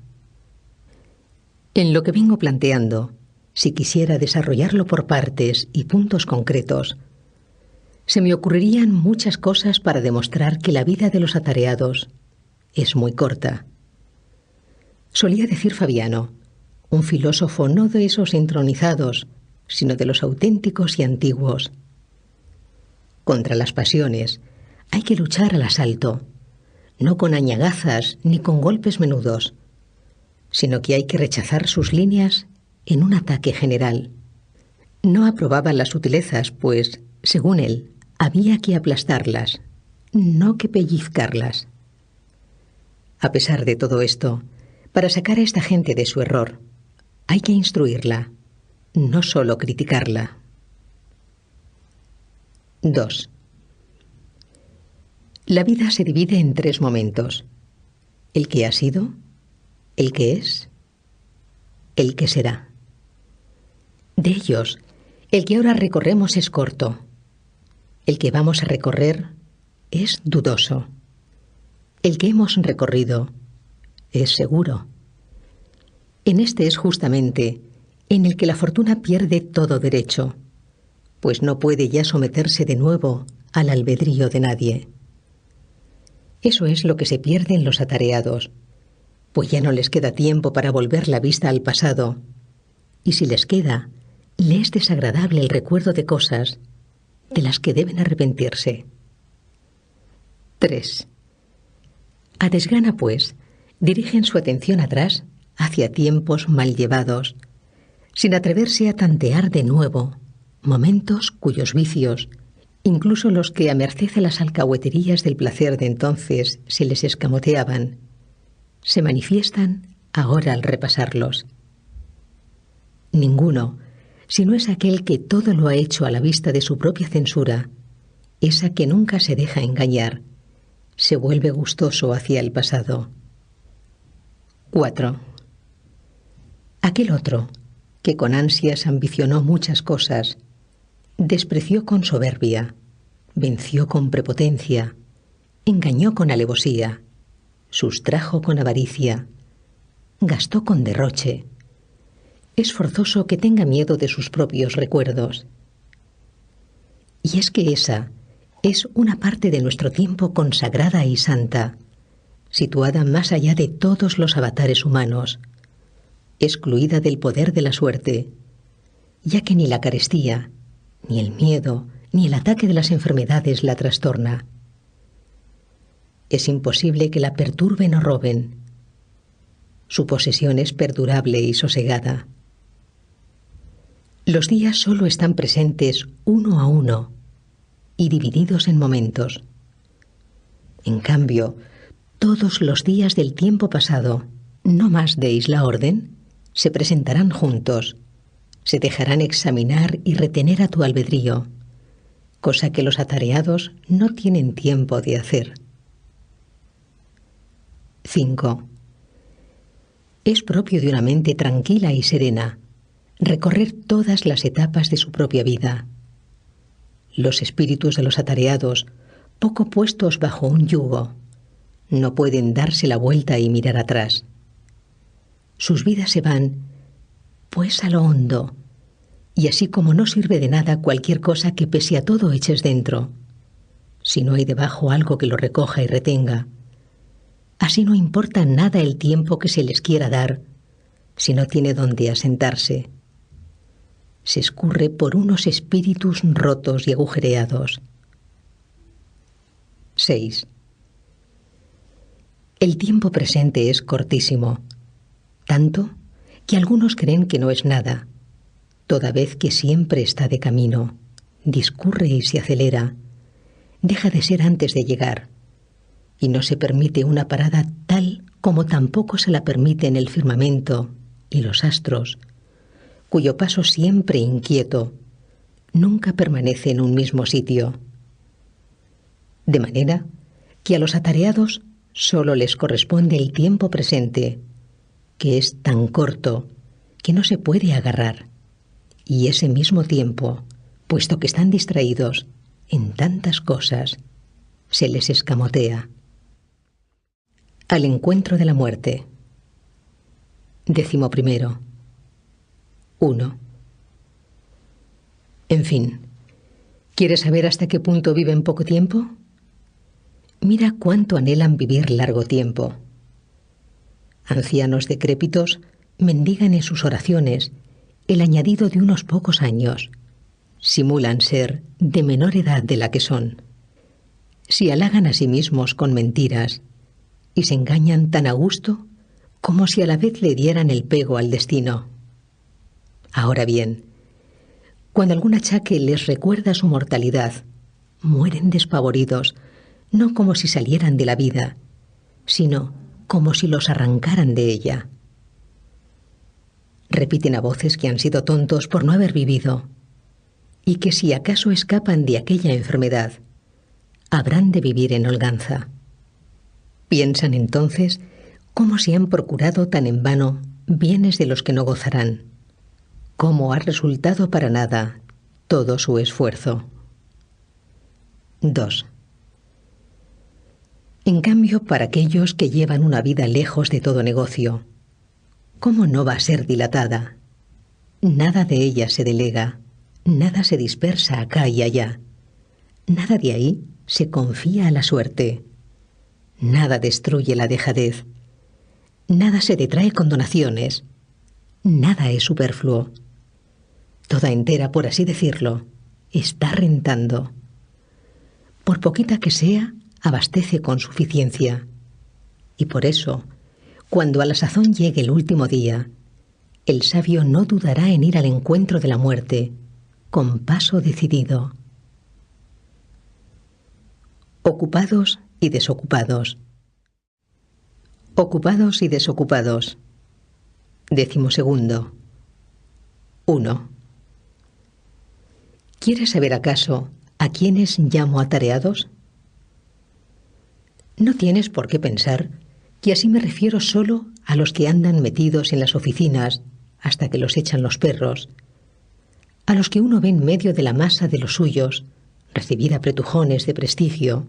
En lo que vengo planteando, si quisiera desarrollarlo por partes y puntos concretos, se me ocurrirían muchas cosas para demostrar que la vida de los atareados es muy corta. Solía decir Fabiano, un filósofo no de esos entronizados, sino de los auténticos y antiguos: contra las pasiones hay que luchar al asalto, no con añagazas ni con golpes menudos, sino que hay que rechazar sus líneas en un ataque general. No aprobaba las sutilezas, pues, según él, había que aplastarlas, no que pellizcarlas. A pesar de todo esto, para sacar a esta gente de su error, hay que instruirla, no solo criticarla. 2. La vida se divide en 3 momentos: el que ha sido, el que es, el que será. De ellos, el que ahora recorremos es corto. El que vamos a recorrer es dudoso. El que hemos recorrido es seguro. En este es justamente en el que la fortuna pierde todo derecho, pues no puede ya someterse de nuevo al albedrío de nadie. Eso es lo que se pierde en los atareados, pues ya no les queda tiempo para volver la vista al pasado, y si les queda, le es desagradable el recuerdo de cosas de las que deben arrepentirse. 3. A desgana, pues, dirigen su atención atrás hacia tiempos mal llevados, sin atreverse a tantear de nuevo momentos cuyos vicios, incluso los que a merced de las alcahueterías del placer de entonces se les escamoteaban, se manifiestan ahora al repasarlos. Ninguno, si no es aquel que todo lo ha hecho a la vista de su propia censura, esa que nunca se deja engañar, se vuelve gustoso hacia el pasado. 4. Aquel otro, que con ansias ambicionó muchas cosas, despreció con soberbia, venció con prepotencia, engañó con alevosía, sustrajo con avaricia, gastó con derroche. Es forzoso que tenga miedo de sus propios recuerdos. Y es que esa es una parte de nuestro tiempo consagrada y santa, situada más allá de todos los avatares humanos, excluida del poder de la suerte, ya que ni la carestía, ni el miedo, ni el ataque de las enfermedades la trastorna. Es imposible que la perturben o roben. Su posesión es perdurable y sosegada. Los días solo están presentes uno a uno y divididos en momentos. En cambio, todos los días del tiempo pasado, no más deis la orden, se presentarán juntos, se dejarán examinar y retener a tu albedrío, cosa que los atareados no tienen tiempo de hacer. 5. Es propio de una mente tranquila y serena recorrer todas las etapas de su propia vida. Los espíritus de los atareados, poco puestos bajo un yugo, no pueden darse la vuelta y mirar atrás. Sus vidas se van, pues a lo hondo, y así como no sirve de nada cualquier cosa que pese a todo eches dentro, si no hay debajo algo que lo recoja y retenga, así no importa nada el tiempo que se les quiera dar, si no tiene donde asentarse. Se escurre por unos espíritus rotos y agujereados. 6. El tiempo presente es cortísimo, tanto que algunos creen que no es nada, toda vez que siempre está de camino, discurre y se acelera, deja de ser antes de llegar, y no se permite una parada tal como tampoco se la permiten el firmamento y los astros, cuyo paso siempre inquieto nunca permanece en un mismo sitio. De manera que a los atareados solo les corresponde el tiempo presente, que es tan corto que no se puede agarrar, y ese mismo tiempo, puesto que están distraídos en tantas cosas, se les escamotea. Al encuentro de la muerte. 11. 1. En fin, ¿quieres saber hasta qué punto viven poco tiempo? Mira cuánto anhelan vivir largo tiempo. Ancianos decrépitos mendigan en sus oraciones el añadido de unos pocos años. Simulan ser de menor edad de la que son. Se halagan a sí mismos con mentiras y se engañan tan a gusto como si a la vez le dieran el pego al destino. Ahora bien, cuando algún achaque les recuerda su mortalidad, mueren despavoridos, no como si salieran de la vida, sino como si los arrancaran de ella. Repiten a voces que han sido tontos por no haber vivido, y que si acaso escapan de aquella enfermedad, habrán de vivir en holganza. Piensan entonces cómo se han procurado tan en vano bienes de los que no gozarán, cómo ha resultado para nada todo su esfuerzo. 2. En cambio, para aquellos que llevan una vida lejos de todo negocio, ¿cómo no va a ser dilatada? Nada de ella se delega, nada se dispersa acá y allá, nada de ahí se confía a la suerte, nada destruye la dejadez, nada se detrae con donaciones, nada es superfluo. Toda entera, por así decirlo, está rentando. Por poquita que sea, abastece con suficiencia. Y por eso, cuando a la sazón llegue el último día, el sabio no dudará en ir al encuentro de la muerte, con paso decidido. Ocupados y desocupados. Ocupados y desocupados. 12. 1. ¿Quieres saber acaso a quiénes llamo atareados? No tienes por qué pensar que así me refiero solo a los que andan metidos en las oficinas hasta que los echan los perros, a los que uno ve en medio de la masa de los suyos recibir apretujones de prestigio,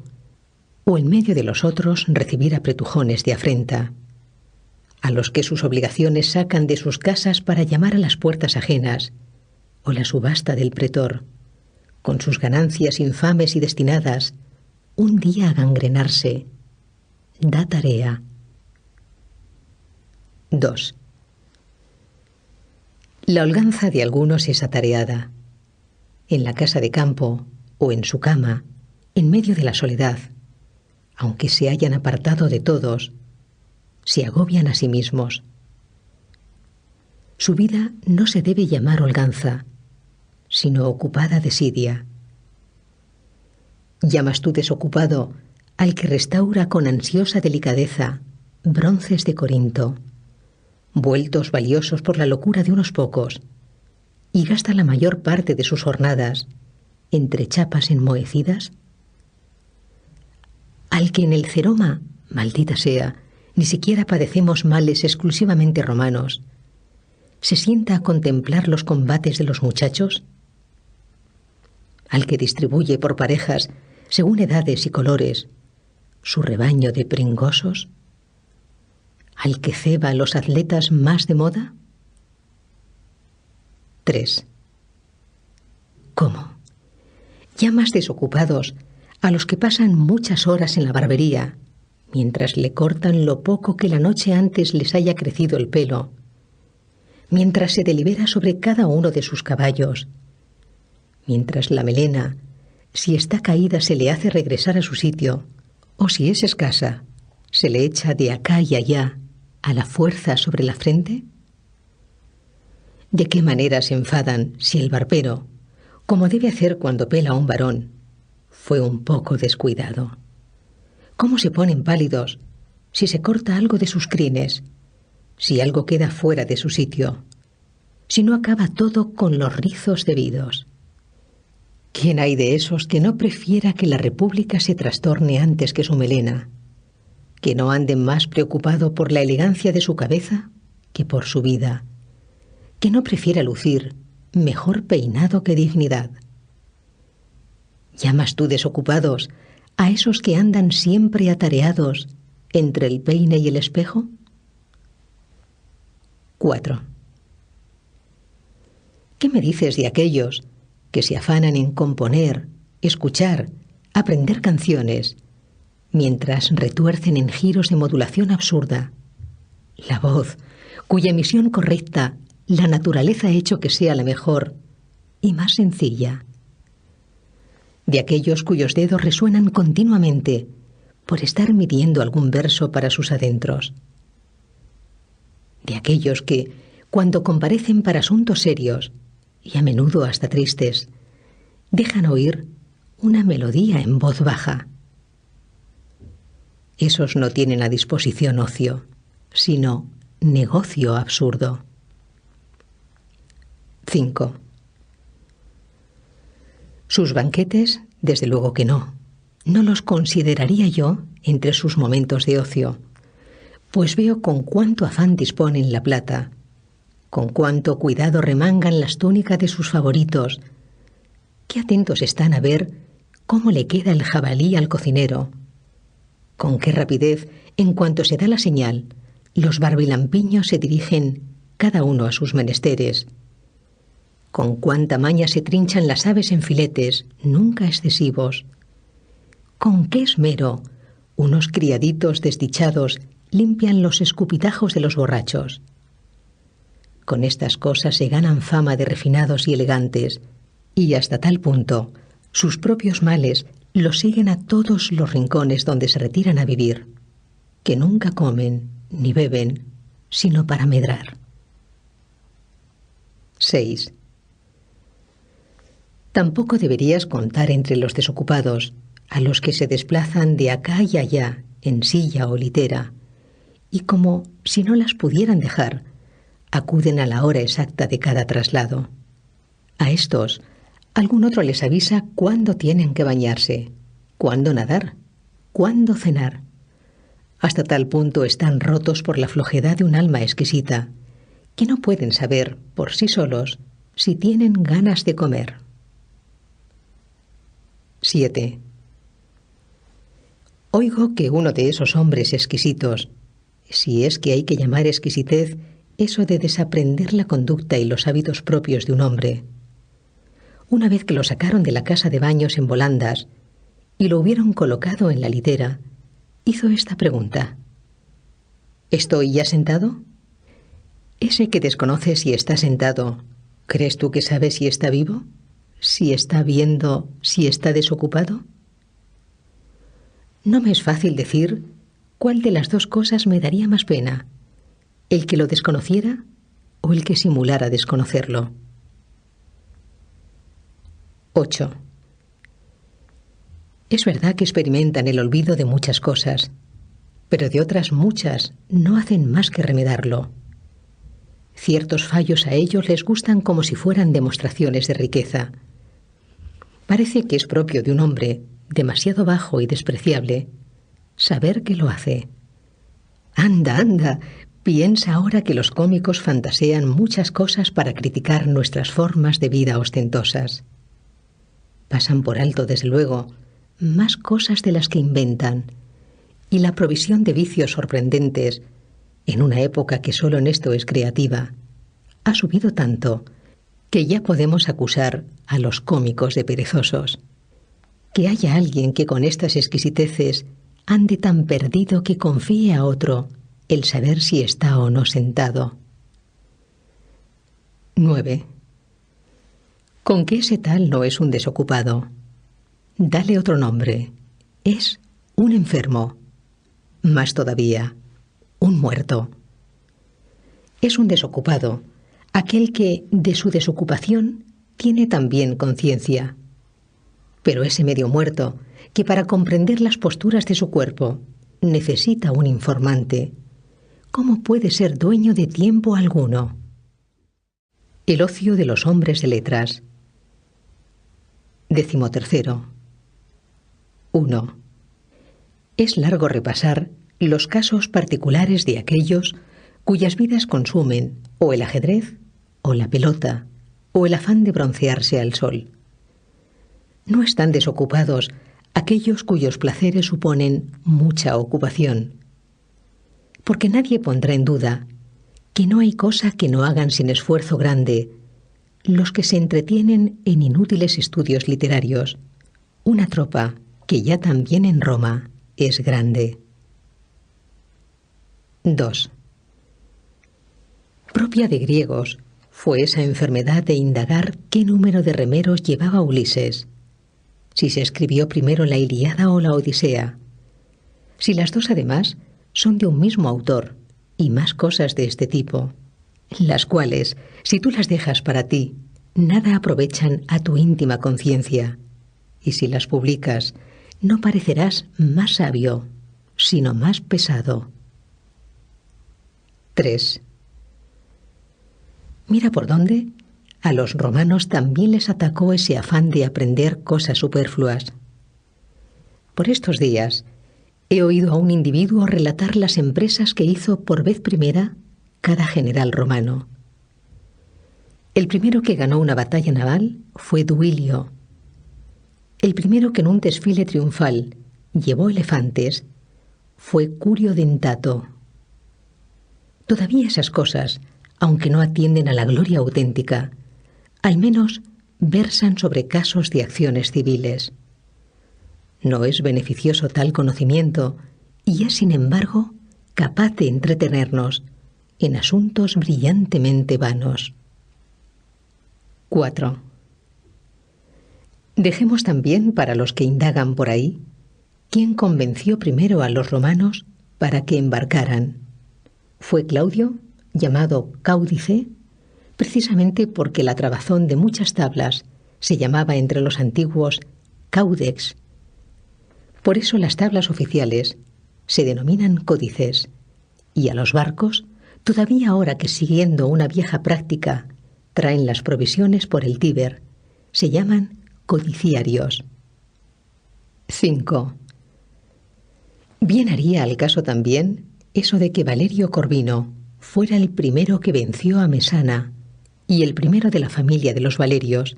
o en medio de los otros recibir apretujones de afrenta, a los que sus obligaciones sacan de sus casas para llamar a las puertas ajenas, o la subasta del pretor, con sus ganancias infames y destinadas un día a gangrenarse, da tarea. 2. La holganza de algunos es atareada. En la casa de campo o en su cama, en medio de la soledad, aunque se hayan apartado de todos, se agobian a sí mismos. Su vida no se debe llamar holganza, sino ocupada desidia. Llamas tú desocupado al que restaura con ansiosa delicadeza bronces de Corinto, vueltos valiosos por la locura de unos pocos, y gasta la mayor parte de sus jornadas entre chapas enmohecidas. Al que en el ceroma, maldita sea, ni siquiera padecemos males exclusivamente romanos, ¿se sienta a contemplar los combates de los muchachos? Al que distribuye por parejas, según edades y colores, su rebaño de pringosos, al que ceba a los atletas más de moda. 3. ¿Cómo? Llamas desocupados a los que pasan muchas horas en la barbería, mientras le cortan lo poco que la noche antes les haya crecido el pelo, mientras se delibera sobre cada uno de sus caballos, mientras la melena, si está caída, se le hace regresar a su sitio, o si es escasa, se le echa de acá y allá a la fuerza sobre la frente? ¿De qué manera se enfadan si el barbero, como debe hacer cuando pela a un varón, fue un poco descuidado? ¿Cómo se ponen pálidos si se corta algo de sus crines, si algo queda fuera de su sitio, si no acaba todo con los rizos debidos? ¿Quién hay de esos que no prefiera que la república se trastorne antes que su melena? ¿Que no ande más preocupado por la elegancia de su cabeza que por su vida? ¿Que no prefiera lucir mejor peinado que dignidad? ¿Llamas tú desocupados a esos que andan siempre atareados entre el peine y el espejo? 4. ¿Qué me dices de aquellos que se afanan en componer, escuchar, aprender canciones, mientras retuercen en giros de modulación absurda la voz, cuya emisión correcta la naturaleza ha hecho que sea la mejor y más sencilla? De aquellos cuyos dedos resuenan continuamente por estar midiendo algún verso para sus adentros. De aquellos que, cuando comparecen para asuntos serios, y a menudo hasta tristes, dejan oír una melodía en voz baja. Esos no tienen a disposición ocio, sino negocio absurdo. 5. Sus banquetes, desde luego que no los consideraría yo entre sus momentos de ocio, pues veo con cuánto afán disponen la plata, con cuánto cuidado remangan las túnicas de sus favoritos, qué atentos están a ver cómo le queda el jabalí al cocinero, con qué rapidez, en cuanto se da la señal, los barbilampiños se dirigen cada uno a sus menesteres, con cuánta maña se trinchan las aves en filetes, nunca excesivos, con qué esmero unos criaditos desdichados limpian los escupitajos de los borrachos. Con estas cosas se ganan fama de refinados y elegantes, y hasta tal punto sus propios males los siguen a todos los rincones donde se retiran a vivir, que nunca comen ni beben, sino para medrar. 6. Tampoco deberías contar entre los desocupados a los que se desplazan de acá y allá en silla o litera, y como si no las pudieran dejar, acuden a la hora exacta de cada traslado. A estos, algún otro les avisa cuándo tienen que bañarse, cuándo nadar, cuándo cenar. Hasta tal punto están rotos por la flojedad de un alma exquisita, que no pueden saber, por sí solos, si tienen ganas de comer. 7. Oigo que uno de esos hombres exquisitos, si es que hay que llamar exquisitez eso de desaprender la conducta y los hábitos propios de un hombre, una vez que lo sacaron de la casa de baños en volandas y lo hubieron colocado en la litera, hizo esta pregunta: ¿estoy ya sentado? Ese que desconoce si está sentado, ¿crees tú que sabe si está vivo? ¿Si está viendo, si está desocupado? No me es fácil decir cuál de las dos cosas me daría más pena, el que lo desconociera o el que simulara desconocerlo. 8. Es verdad que experimentan el olvido de muchas cosas, pero de otras muchas no hacen más que remedarlo. Ciertos fallos a ellos les gustan como si fueran demostraciones de riqueza. Parece que es propio de un hombre demasiado bajo y despreciable saber que lo hace. Anda, anda, piensa ahora que los cómicos fantasean muchas cosas para criticar nuestras formas de vida ostentosas. Pasan por alto, desde luego, más cosas de las que inventan, y la provisión de vicios sorprendentes, en una época que solo en esto es creativa, ha subido tanto que ya podemos acusar a los cómicos de perezosos. Que haya alguien que con estas exquisiteces ande tan perdido que confíe a otro el saber si está o no sentado. 9. Con que ese tal no es un desocupado. Dale otro nombre. Es un enfermo. Más todavía, un muerto. Es un desocupado, aquel que de su desocupación tiene también conciencia. Pero ese medio muerto, que para comprender las posturas de su cuerpo necesita un informante, ¿cómo puede ser dueño de tiempo alguno? El ocio de los hombres de letras. 13. 1. Es largo repasar los casos particulares de aquellos cuyas vidas consumen o el ajedrez, o la pelota, o el afán de broncearse al sol. No están desocupados aquellos cuyos placeres suponen mucha ocupación, porque nadie pondrá en duda que no hay cosa que no hagan sin esfuerzo grande los que se entretienen en inútiles estudios literarios, una tropa que ya también en Roma es grande. 2. Propia de griegos fue esa enfermedad de indagar qué número de remeros llevaba Ulises, si se escribió primero la Ilíada o la Odisea, si las dos además son de un mismo autor, y más cosas de este tipo, las cuales, si tú las dejas para ti, nada aprovechan a tu íntima conciencia, y si las publicas, no parecerás más sabio, sino más pesado. 3. Mira por dónde a los romanos también les atacó ese afán de aprender cosas superfluas. Por estos días he oído a un individuo relatar las empresas que hizo por vez primera cada general romano. El primero que ganó una batalla naval fue Duilio. El primero que en un desfile triunfal llevó elefantes fue Curio Dentato. Todavía esas cosas, aunque no atienden a la gloria auténtica, al menos versan sobre casos de acciones civiles. No es beneficioso tal conocimiento y es, sin embargo, capaz de entretenernos en asuntos brillantemente vanos. 4. Dejemos también para los que indagan por ahí quién convenció primero a los romanos para que embarcaran. Fue Claudio, llamado Cáudice, precisamente porque la trabazón de muchas tablas se llamaba entre los antiguos Caudex. Por eso las tablas oficiales se denominan códices, y a los barcos, todavía ahora que siguiendo una vieja práctica traen las provisiones por el Tíber, se llaman codiciarios. 5. Bien haría al caso también eso de que Valerio Corvino fuera el primero que venció a Mesana y el primero de la familia de los Valerios,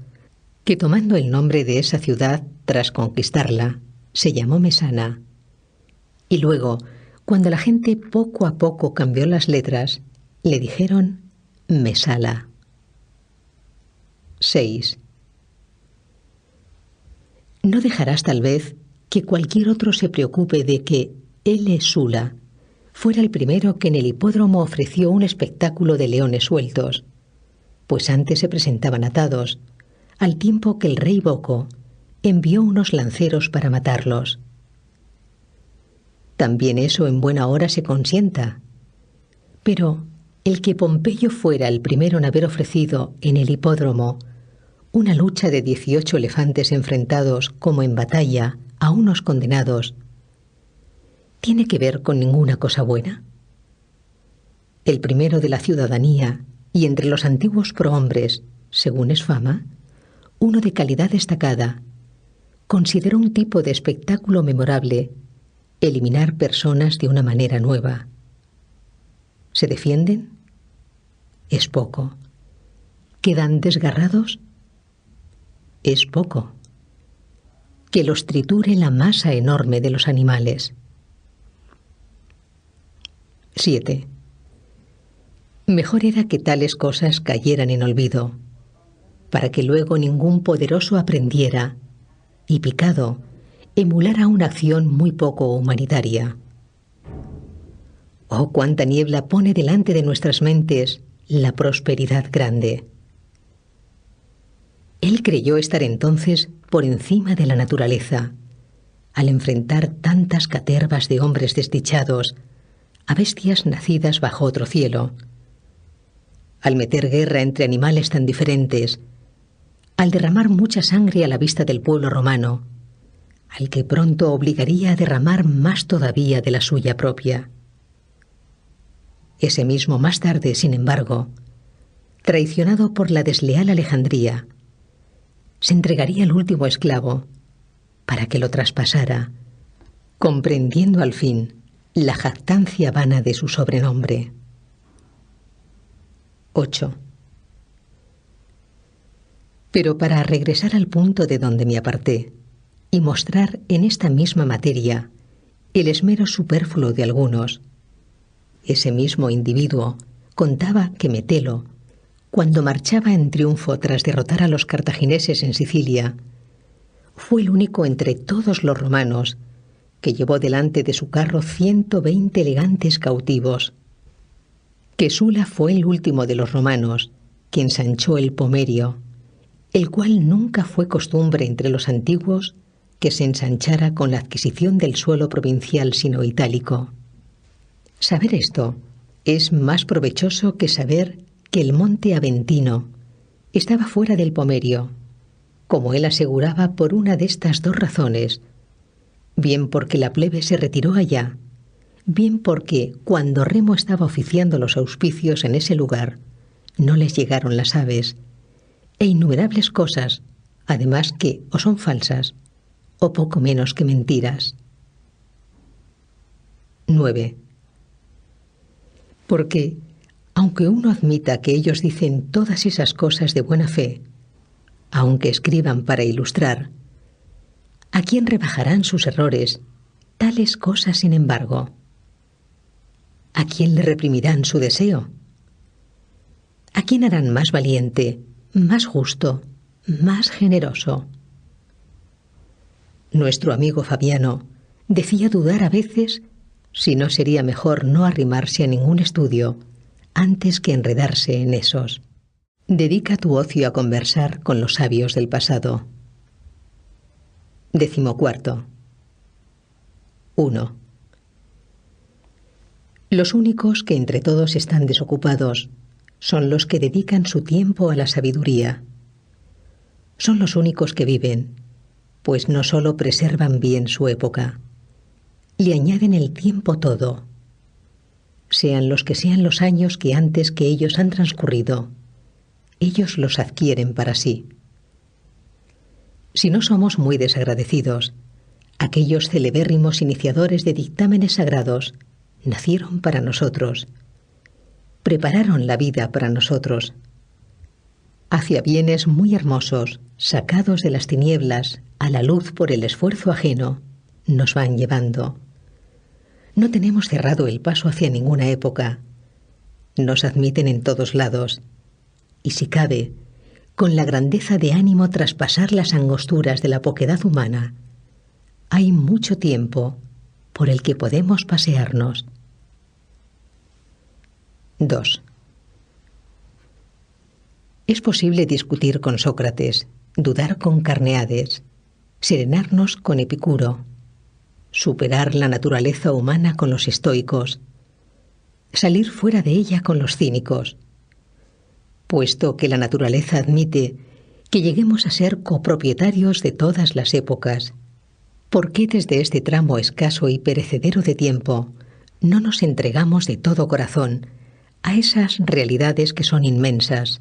que tomando el nombre de esa ciudad tras conquistarla, se llamó Mesana. Y luego, cuando la gente poco a poco cambió las letras, le dijeron Mesala. 6. No dejarás tal vez que cualquier otro se preocupe de que L. Sula fuera el primero que en el hipódromo ofreció un espectáculo de leones sueltos, pues antes se presentaban atados, al tiempo que el rey Boco envió unos lanceros para matarlos. También eso en buena hora se consienta. Pero el que Pompeyo fuera el primero en haber ofrecido en el hipódromo una lucha de 18 elefantes enfrentados como en batalla a unos condenados, ¿tiene que ver con ninguna cosa buena? El primero de la ciudadanía y entre los antiguos prohombres, según es fama, uno de calidad destacada, consideró un tipo de espectáculo memorable eliminar personas de una manera nueva. ¿Se defienden? Es poco. ¿Quedan desgarrados? Es poco. Que los triture la masa enorme de los animales. 7. Mejor era que tales cosas cayeran en olvido, para que luego ningún poderoso aprendiera y, picado, emulara una acción muy poco humanitaria. Oh, cuánta niebla pone delante de nuestras mentes la prosperidad grande. Él creyó estar entonces por encima de la naturaleza, al enfrentar tantas catervas de hombres desdichados a bestias nacidas bajo otro cielo, al meter guerra entre animales tan diferentes, al derramar mucha sangre a la vista del pueblo romano, al que pronto obligaría a derramar más todavía de la suya propia. Ese mismo más tarde, sin embargo, traicionado por la desleal Alejandría, se entregaría al último esclavo para que lo traspasara, comprendiendo al fin la jactancia vana de su sobrenombre. 8. Pero para regresar al punto de donde me aparté y mostrar en esta misma materia el esmero superfluo de algunos, ese mismo individuo contaba que Metelo, cuando marchaba en triunfo tras derrotar a los cartagineses en Sicilia, fue el único entre todos los romanos que llevó delante de su carro 120 elegantes cautivos, que Sula fue el último de los romanos que ensanchó el Pomerio, el cual nunca fue costumbre entre los antiguos que se ensanchara con la adquisición del suelo provincial sino itálico. Saber esto es más provechoso que saber que el monte Aventino estaba fuera del Pomerio, como él aseguraba por una de estas dos razones, bien porque la plebe se retiró allá, bien porque cuando Remo estaba oficiando los auspicios en ese lugar, no les llegaron las aves, e innumerables cosas, además que o son falsas, o poco menos que mentiras. 9. Porque, aunque uno admita que ellos dicen todas esas cosas de buena fe, aunque escriban para ilustrar, ¿a quién rebajarán sus errores tales cosas sin embargo? ¿A quién le reprimirán su deseo? ¿A quién harán más valiente, más justo, más generoso? Nuestro amigo Fabiano decía dudar a veces si no sería mejor no arrimarse a ningún estudio antes que enredarse en esos. Dedica tu ocio a conversar con los sabios del pasado. 14. 1. Los únicos que entre todos están desocupados son los que dedican su tiempo a la sabiduría. Son los únicos que viven, pues no solo preservan bien su época, le añaden el tiempo todo, sean los que sean los años que antes que ellos han transcurrido, ellos los adquieren para sí. Si no somos muy desagradecidos, aquellos celebérrimos iniciadores de dictámenes sagrados nacieron para nosotros, prepararon la vida para nosotros, hacia bienes muy hermosos, sacados de las tinieblas a la luz por el esfuerzo ajeno, nos van llevando. No tenemos cerrado el paso hacia ninguna época. Nos admiten en todos lados. Y si cabe, con la grandeza de ánimo traspasar las angosturas de la poquedad humana, hay mucho tiempo por el que podemos pasearnos. 2. Es posible discutir con Sócrates, dudar con Carneades, serenarnos con Epicuro, superar la naturaleza humana con los estoicos, salir fuera de ella con los cínicos, puesto que la naturaleza admite que lleguemos a ser copropietarios de todas las épocas. ¿Por qué desde este tramo escaso y perecedero de tiempo no nos entregamos de todo corazón a esas realidades que son inmensas,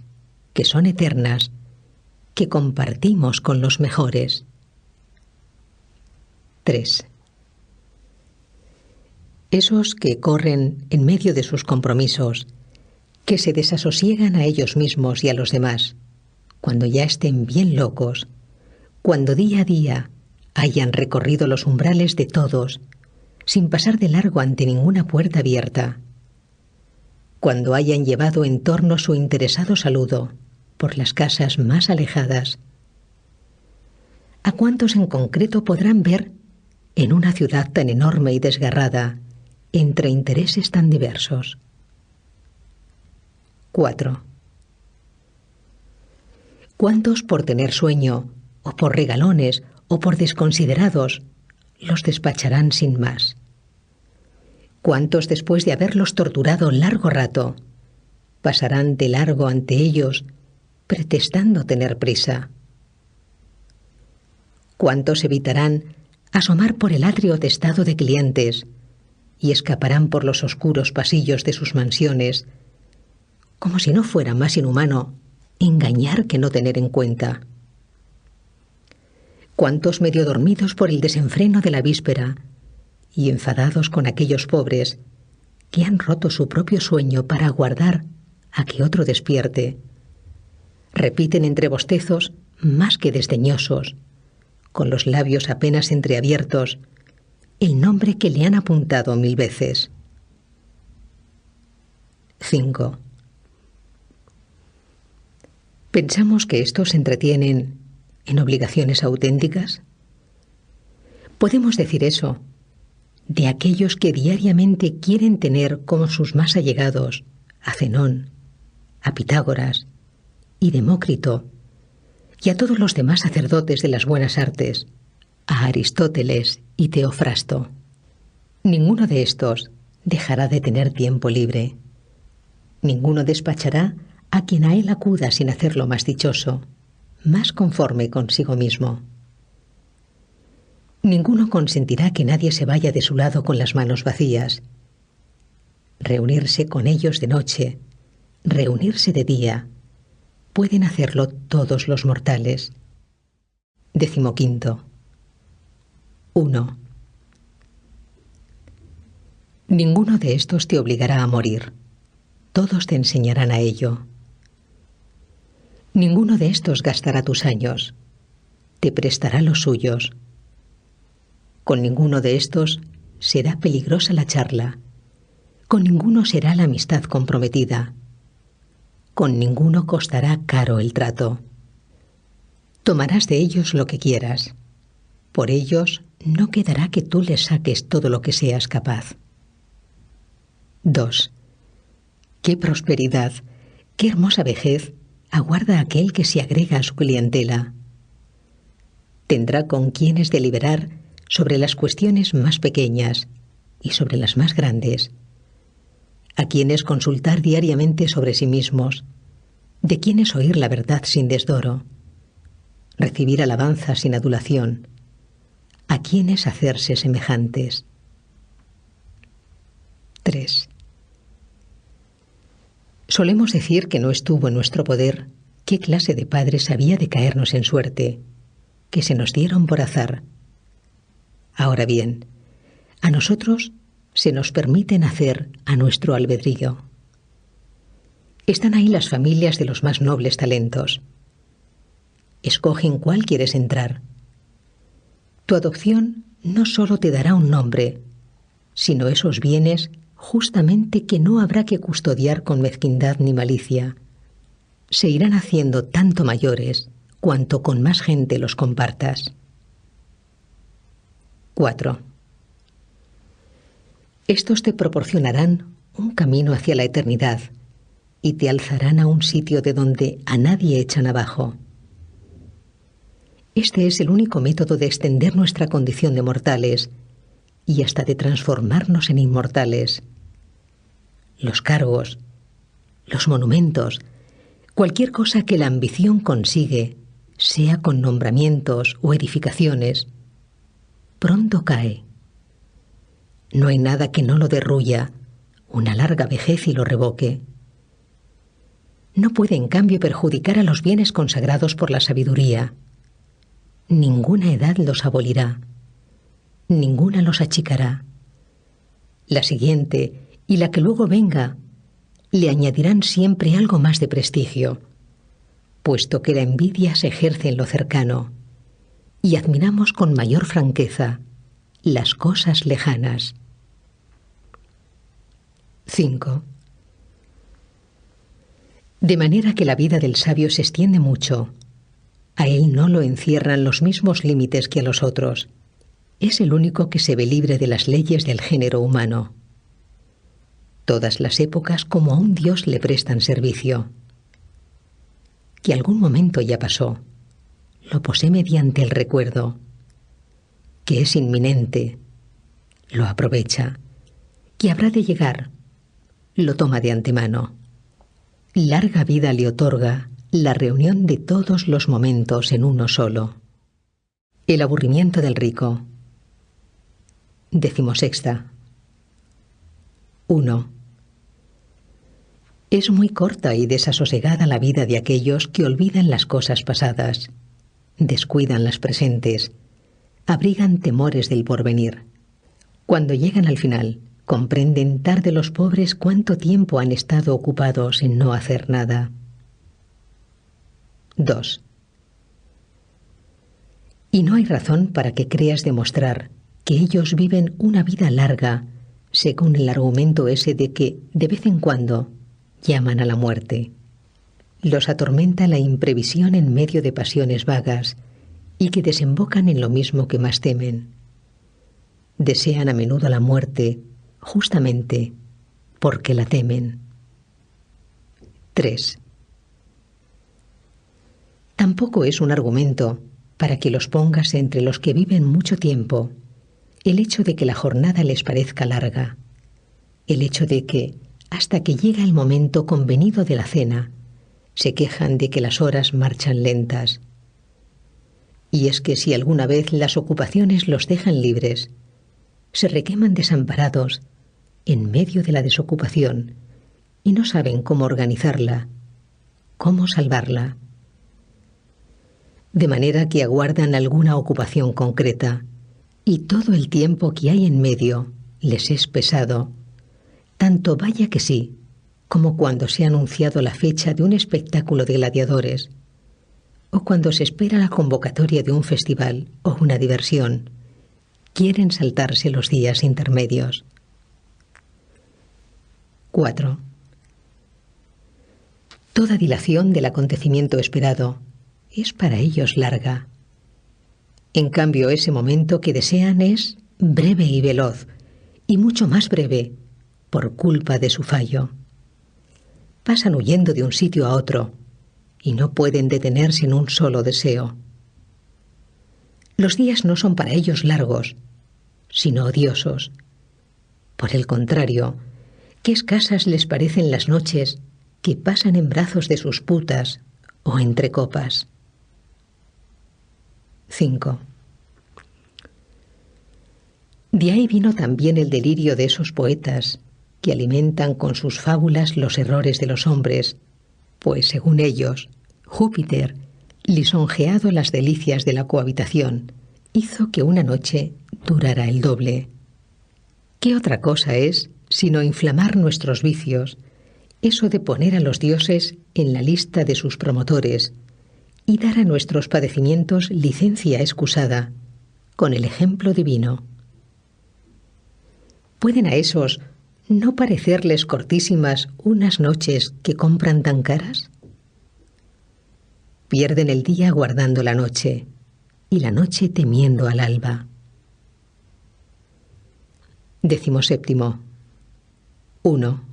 que son eternas, que compartimos con los mejores? 3. Esos que corren en medio de sus compromisos, que se desasosiegan a ellos mismos y a los demás, cuando ya estén bien locos, cuando día a día hayan recorrido los umbrales de todos, sin pasar de largo ante ninguna puerta abierta, cuando hayan llevado en torno su interesado saludo por las casas más alejadas, ¿a cuántos en concreto podrán ver en una ciudad tan enorme y desgarrada, entre intereses tan diversos? 4. ¿Cuántos por tener sueño, o por regalones, o por desconsiderados, los despacharán sin más? ¿Cuántos después de haberlos torturado largo rato, pasarán de largo ante ellos, pretextando tener prisa? ¿Cuántos evitarán asomar por el atrio testado de clientes y escaparán por los oscuros pasillos de sus mansiones, como si no fuera más inhumano engañar que no tener en cuenta? ¿Cuántos medio dormidos por el desenfreno de la víspera y enfadados con aquellos pobres que han roto su propio sueño para aguardar a que otro despierte, repiten entre bostezos más que desdeñosos, con los labios apenas entreabiertos, el nombre que le han apuntado 1000 veces? 5. ¿Pensamos que estos se entretienen en obligaciones auténticas? Podemos decir eso de aquellos que diariamente quieren tener como sus más allegados a Zenón, a Pitágoras y Demócrito, y a todos los demás sacerdotes de las buenas artes, a Aristóteles y Teofrasto. Ninguno de estos dejará de tener tiempo libre. Ninguno despachará a quien a él acuda sin hacerlo más dichoso, más conforme consigo mismo. Ninguno consentirá que nadie se vaya de su lado con las manos vacías. Reunirse con ellos de noche, reunirse de día, pueden hacerlo todos los mortales. 15. 1. Ninguno de estos te obligará a morir. Todos te enseñarán a ello. Ninguno de estos gastará tus años. Te prestará los suyos. Con ninguno de estos será peligrosa la charla. Con ninguno será la amistad comprometida. Con ninguno costará caro el trato. Tomarás de ellos lo que quieras. Por ellos no quedará que tú les saques todo lo que seas capaz. 2. Qué prosperidad, qué hermosa vejez aguarda aquel que se agrega a su clientela. Tendrá con quienes deliberar sobre las cuestiones más pequeñas y sobre las más grandes, a quienes consultar diariamente sobre sí mismos, de quienes oír la verdad sin desdoro, recibir alabanza sin adulación, a quienes hacerse semejantes. 3. Solemos decir que no estuvo en nuestro poder qué clase de padres había de caernos en suerte, que se nos dieron por azar. Ahora bien, a nosotros se nos permite nacer a nuestro albedrío. Están ahí las familias de los más nobles talentos. Escoge en cuál quieres entrar. Tu adopción no solo te dará un nombre, sino esos bienes justamente que no habrá que custodiar con mezquindad ni malicia, se irán haciendo tanto mayores cuanto con más gente los compartas. 4. Estos te proporcionarán un camino hacia la eternidad y te alzarán a un sitio de donde a nadie echan abajo. Este es el único método de extender nuestra condición de mortales y hasta de transformarnos en inmortales. Los cargos, los monumentos, cualquier cosa que la ambición consigue, sea con nombramientos o edificaciones, pronto cae. No hay nada que no lo derruya, una larga vejez y lo revoque. No puede en cambio perjudicar a los bienes consagrados por la sabiduría. Ninguna edad los abolirá, ninguna los achicará. La siguiente y la que luego venga le añadirán siempre algo más de prestigio, puesto que la envidia se ejerce en lo cercano y admiramos con mayor franqueza las cosas lejanas. 5. De manera que la vida del sabio se extiende mucho. A él no lo encierran los mismos límites que a los otros. Es el único que se ve libre de las leyes del género humano. Todas las épocas como a un dios le prestan servicio. Que algún momento ya pasó, lo posee mediante el recuerdo. Que es inminente, lo aprovecha. Que habrá de llegar, lo toma de antemano. Larga vida le otorga la reunión de todos los momentos en uno solo. El aburrimiento del rico. 16. 1. Es muy corta y desasosegada la vida de aquellos que olvidan las cosas pasadas, descuidan las presentes, abrigan temores del porvenir. Cuando llegan al final, comprenden tarde los pobres cuánto tiempo han estado ocupados en no hacer nada. 2. Y no hay razón para que creas demostrar que ellos viven una vida larga, según el argumento ese de que, de vez en cuando, llaman a la muerte. Los atormenta la imprevisión en medio de pasiones vagas y que desembocan en lo mismo que más temen. Desean a menudo la muerte, justamente porque la temen. 3. Tampoco es un argumento para que los pongas entre los que viven mucho tiempo el hecho de que la jornada les parezca larga, el hecho de que, hasta que llega el momento convenido de la cena, se quejan de que las horas marchan lentas. Y es que si alguna vez las ocupaciones los dejan libres, se requeman desamparados en medio de la desocupación y no saben cómo organizarla, cómo salvarla. De manera que aguardan alguna ocupación concreta y todo el tiempo que hay en medio les es pesado, tanto vaya que sí, como cuando se ha anunciado la fecha de un espectáculo de gladiadores, o cuando se espera la convocatoria de un festival o una diversión. Quieren saltarse los días intermedios. 4. Toda dilación del acontecimiento esperado es para ellos larga. En cambio, ese momento que desean es breve y veloz, y mucho más breve, por culpa de su fallo. Pasan huyendo de un sitio a otro, y no pueden detenerse en un solo deseo. Los días no son para ellos largos, sino odiosos. Por el contrario, qué escasas les parecen las noches que pasan en brazos de sus putas o entre copas. 5. De ahí vino también el delirio de esos poetas que alimentan con sus fábulas los errores de los hombres, pues según ellos, Júpiter, lisonjeado las delicias de la cohabitación, hizo que una noche durara el doble. ¿Qué otra cosa es sino inflamar nuestros vicios, eso de poner a los dioses en la lista de sus promotores y dar a nuestros padecimientos licencia excusada, con el ejemplo divino? ¿Pueden a esos no parecerles cortísimas unas noches que compran tan caras? Pierden el día guardando la noche, y la noche temiendo al alba. 17. 1.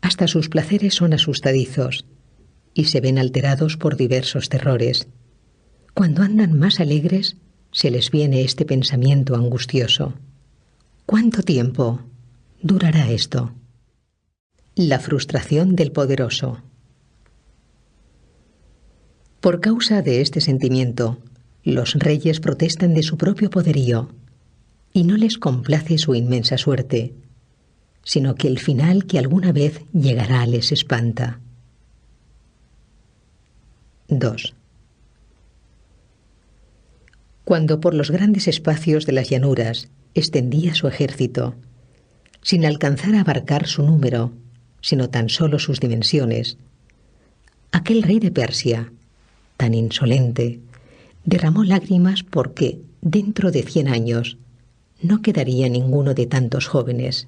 Hasta sus placeres son asustadizos, y se ven alterados por diversos terrores. Cuando andan más alegres, se les viene este pensamiento angustioso: ¿cuánto tiempo durará esto? La frustración del poderoso. Por causa de este sentimiento, los reyes protestan de su propio poderío, y no les complace su inmensa suerte, sino que el final que alguna vez llegará les espanta. 2. Cuando por los grandes espacios de las llanuras extendía su ejército, sin alcanzar a abarcar su número, sino tan solo sus dimensiones, aquel rey de Persia, tan insolente, derramó lágrimas porque, dentro de 100 años, no quedaría ninguno de tantos jóvenes.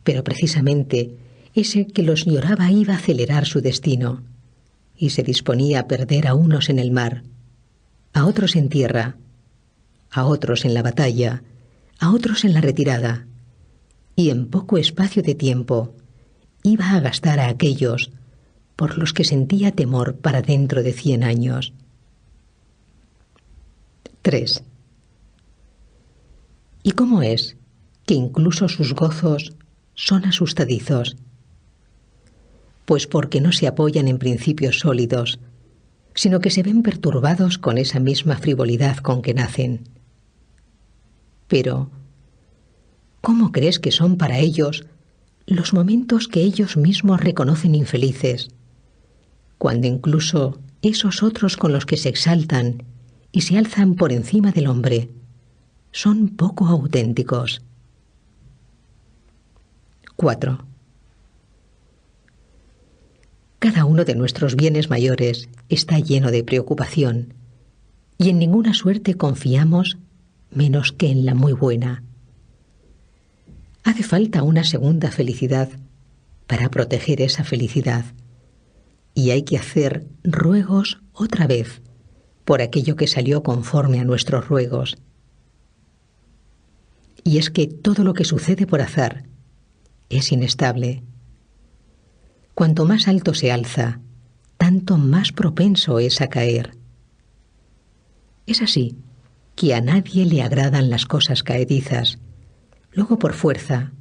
Pero precisamente ese que los lloraba iba a acelerar su destino, y se disponía a perder a unos en el mar, a otros en tierra, a otros en la batalla, a otros en la retirada, y en poco espacio de tiempo iba a gastar a aquellos por los que sentía temor para dentro de 100 años. 3. ¿Y cómo es que incluso sus gozos son asustadizos? Pues porque no se apoyan en principios sólidos, sino que se ven perturbados con esa misma frivolidad con que nacen. Pero, ¿cómo crees que son para ellos los momentos que ellos mismos reconocen infelices, cuando incluso esos otros con los que se exaltan y se alzan por encima del hombre son poco auténticos? 4. Cada uno de nuestros bienes mayores está lleno de preocupación, y en ninguna suerte confiamos menos que en la muy buena. Hace falta una segunda felicidad para proteger esa felicidad, y hay que hacer ruegos otra vez por aquello que salió conforme a nuestros ruegos. Y es que todo lo que sucede por azar es inestable. Cuanto más alto se alza, tanto más propenso es a caer. Es así que a nadie le agradan las cosas caedizas. Luego, por fuerza,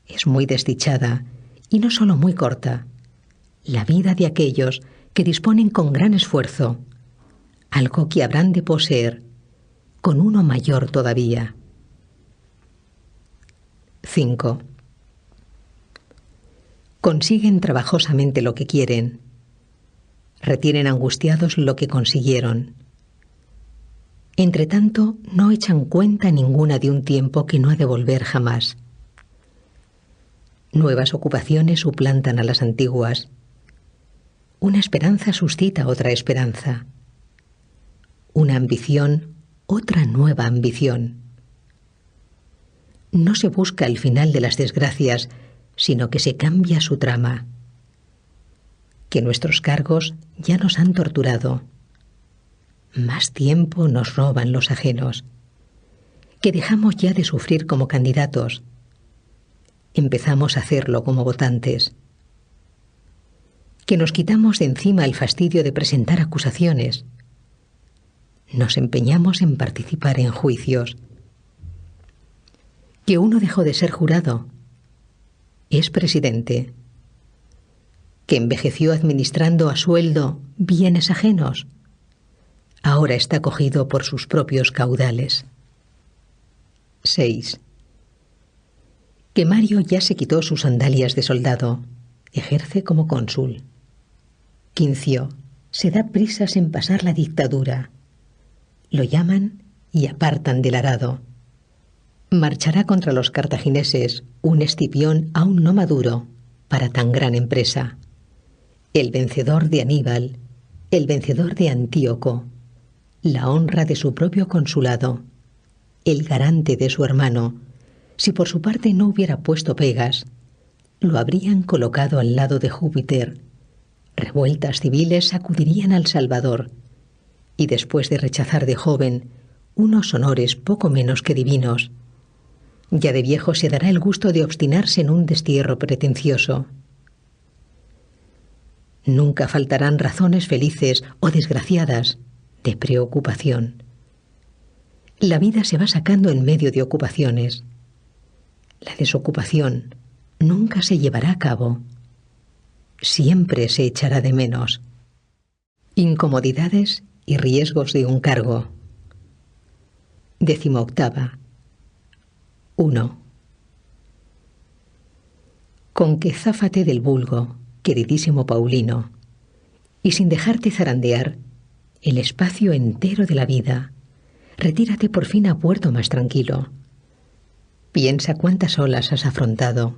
es muy desdichada, y no solo muy corta, la vida de aquellos que disponen con gran esfuerzo algo que habrán de poseer con uno mayor todavía. 5. Consiguen trabajosamente lo que quieren, retienen angustiados lo que consiguieron. Entretanto, no echan cuenta ninguna de un tiempo que no ha de volver jamás. Nuevas ocupaciones suplantan a las antiguas. Una esperanza suscita otra esperanza. Una ambición, otra nueva ambición. No se busca el final de las desgracias, sino que se cambia su trama. Que nuestros cargos ya nos han torturado. Más tiempo nos roban los ajenos. Que dejamos ya de sufrir como candidatos. Empezamos a hacerlo como votantes. Que nos quitamos de encima el fastidio de presentar acusaciones. Nos empeñamos en participar en juicios. Que uno dejó de ser jurado. Es presidente. Que envejeció administrando a sueldo bienes ajenos. Ahora está cogido por sus propios caudales. 6. Que Mario ya se quitó sus sandalias de soldado. Ejerce como cónsul. Quincio se da prisas en pasar la dictadura. Lo llaman y apartan del arado. Marchará contra los cartagineses un Escipión aún no maduro para tan gran empresa. El vencedor de Aníbal, el vencedor de Antíoco, la honra de su propio consulado, el garante de su hermano, si por su parte no hubiera puesto pegas, lo habrían colocado al lado de Júpiter, Revueltas civiles sacudirían al Salvador, y después de rechazar de joven unos honores poco menos que divinos, ya de viejo se dará el gusto de obstinarse en un destierro pretencioso. Nunca faltarán razones felices o desgraciadas de preocupación. La vida se va sacando en medio de ocupaciones. La desocupación nunca se llevará a cabo. Siempre se echará de menos. Incomodidades y riesgos de un cargo. 18. 1. Con que záfate del vulgo, queridísimo Paulino, y sin dejarte zarandear el espacio entero de la vida, retírate por fin a puerto más tranquilo. Piensa cuántas olas has afrontado,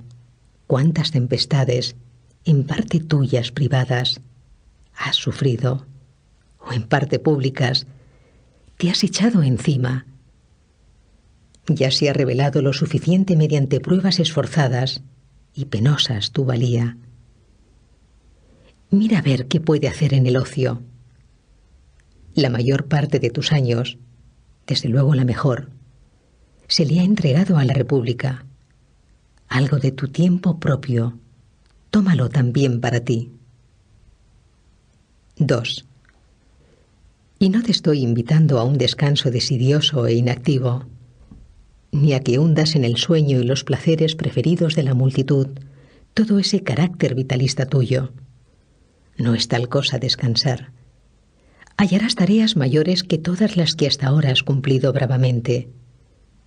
cuántas tempestades, en parte tuyas privadas, has sufrido, o en parte públicas, te has echado encima. Ya se ha revelado lo suficiente mediante pruebas esforzadas y penosas tu valía. Mira a ver qué puede hacer en el ocio. La mayor parte de tus años, desde luego la mejor, se le ha entregado a la República. Algo de tu tiempo propio, tómalo también para ti. 2. Y no te estoy invitando a un descanso desidioso e inactivo, ni a que hundas en el sueño y los placeres preferidos de la multitud todo ese carácter vitalista tuyo. No es tal cosa descansar. Hallarás tareas mayores que todas las que hasta ahora has cumplido bravamente,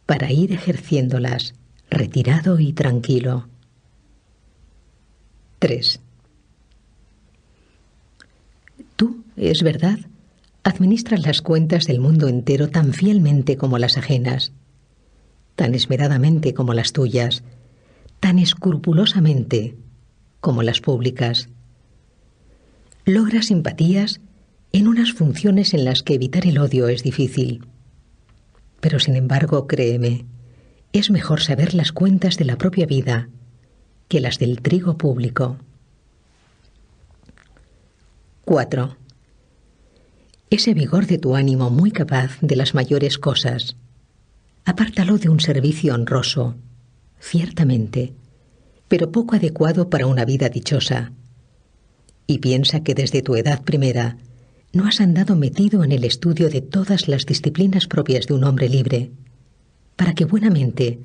para ir ejerciéndolas, retirado y tranquilo. 3. Tú, es verdad, administras las cuentas del mundo entero tan fielmente como las ajenas, tan esmeradamente como las tuyas, tan escrupulosamente como las públicas. Logras simpatías en unas funciones en las que evitar el odio es difícil. Pero sin embargo, créeme, es mejor saber las cuentas de la propia vida que las del trigo público. 4. Ese vigor de tu ánimo muy capaz de las mayores cosas, apártalo de un servicio honroso, ciertamente, pero poco adecuado para una vida dichosa. Y piensa que desde tu edad primera no has andado metido en el estudio de todas las disciplinas propias de un hombre libre, para que buenamente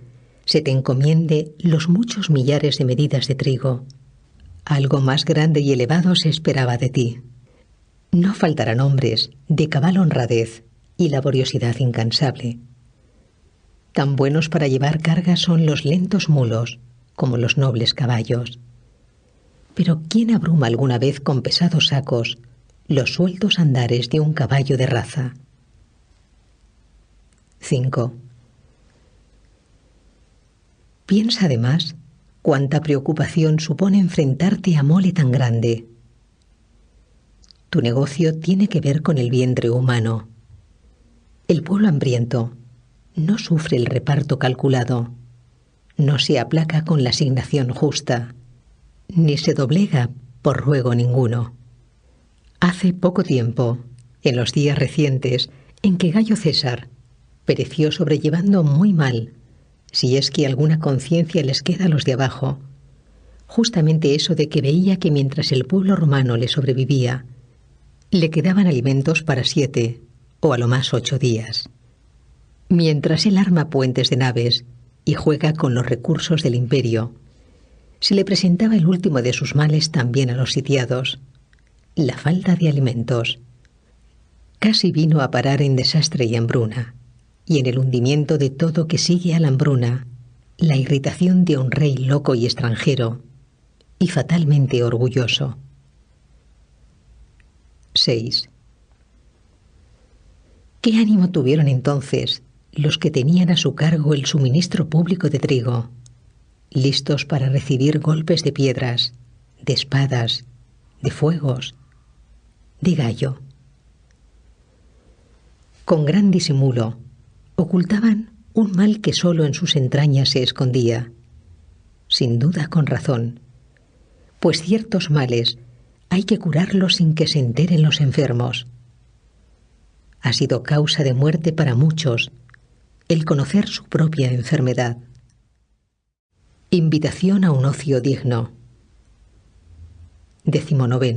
se te encomiende los muchos millares de medidas de trigo. Algo más grande y elevado se esperaba de ti. No faltarán hombres de cabal honradez y laboriosidad incansable. Tan buenos para llevar cargas son los lentos mulos como los nobles caballos. Pero ¿quién abruma alguna vez con pesados sacos los sueltos andares de un caballo de raza? 5. Piensa además cuánta preocupación supone enfrentarte a mole tan grande. Tu negocio tiene que ver con el vientre humano. El pueblo hambriento no sufre el reparto calculado, no se aplaca con la asignación justa, ni se doblega por ruego ninguno. Hace poco tiempo, en los días recientes, en que Gayo César pereció sobrellevando muy mal, si es que alguna conciencia les queda a los de abajo, justamente eso de que veía que mientras el pueblo romano le sobrevivía, le quedaban alimentos para 7 o a lo más 8 días. Mientras él arma puentes de naves y juega con los recursos del imperio, se le presentaba el último de sus males también a los sitiados, la falta de alimentos. Casi vino a parar en desastre y hambruna, y en el hundimiento de todo que sigue a la hambruna, la irritación de un rey loco y extranjero, y fatalmente orgulloso. 6. ¿Qué ánimo tuvieron entonces los que tenían a su cargo el suministro público de trigo, listos para recibir golpes de piedras, de espadas, de fuegos, de Gayo? Con gran disimulo, ocultaban un mal que solo en sus entrañas se escondía, sin duda con razón, pues ciertos males hay que curarlo sin que se enteren los enfermos. Ha sido causa de muerte para muchos el conocer su propia enfermedad. Invitación a un ocio digno. 19.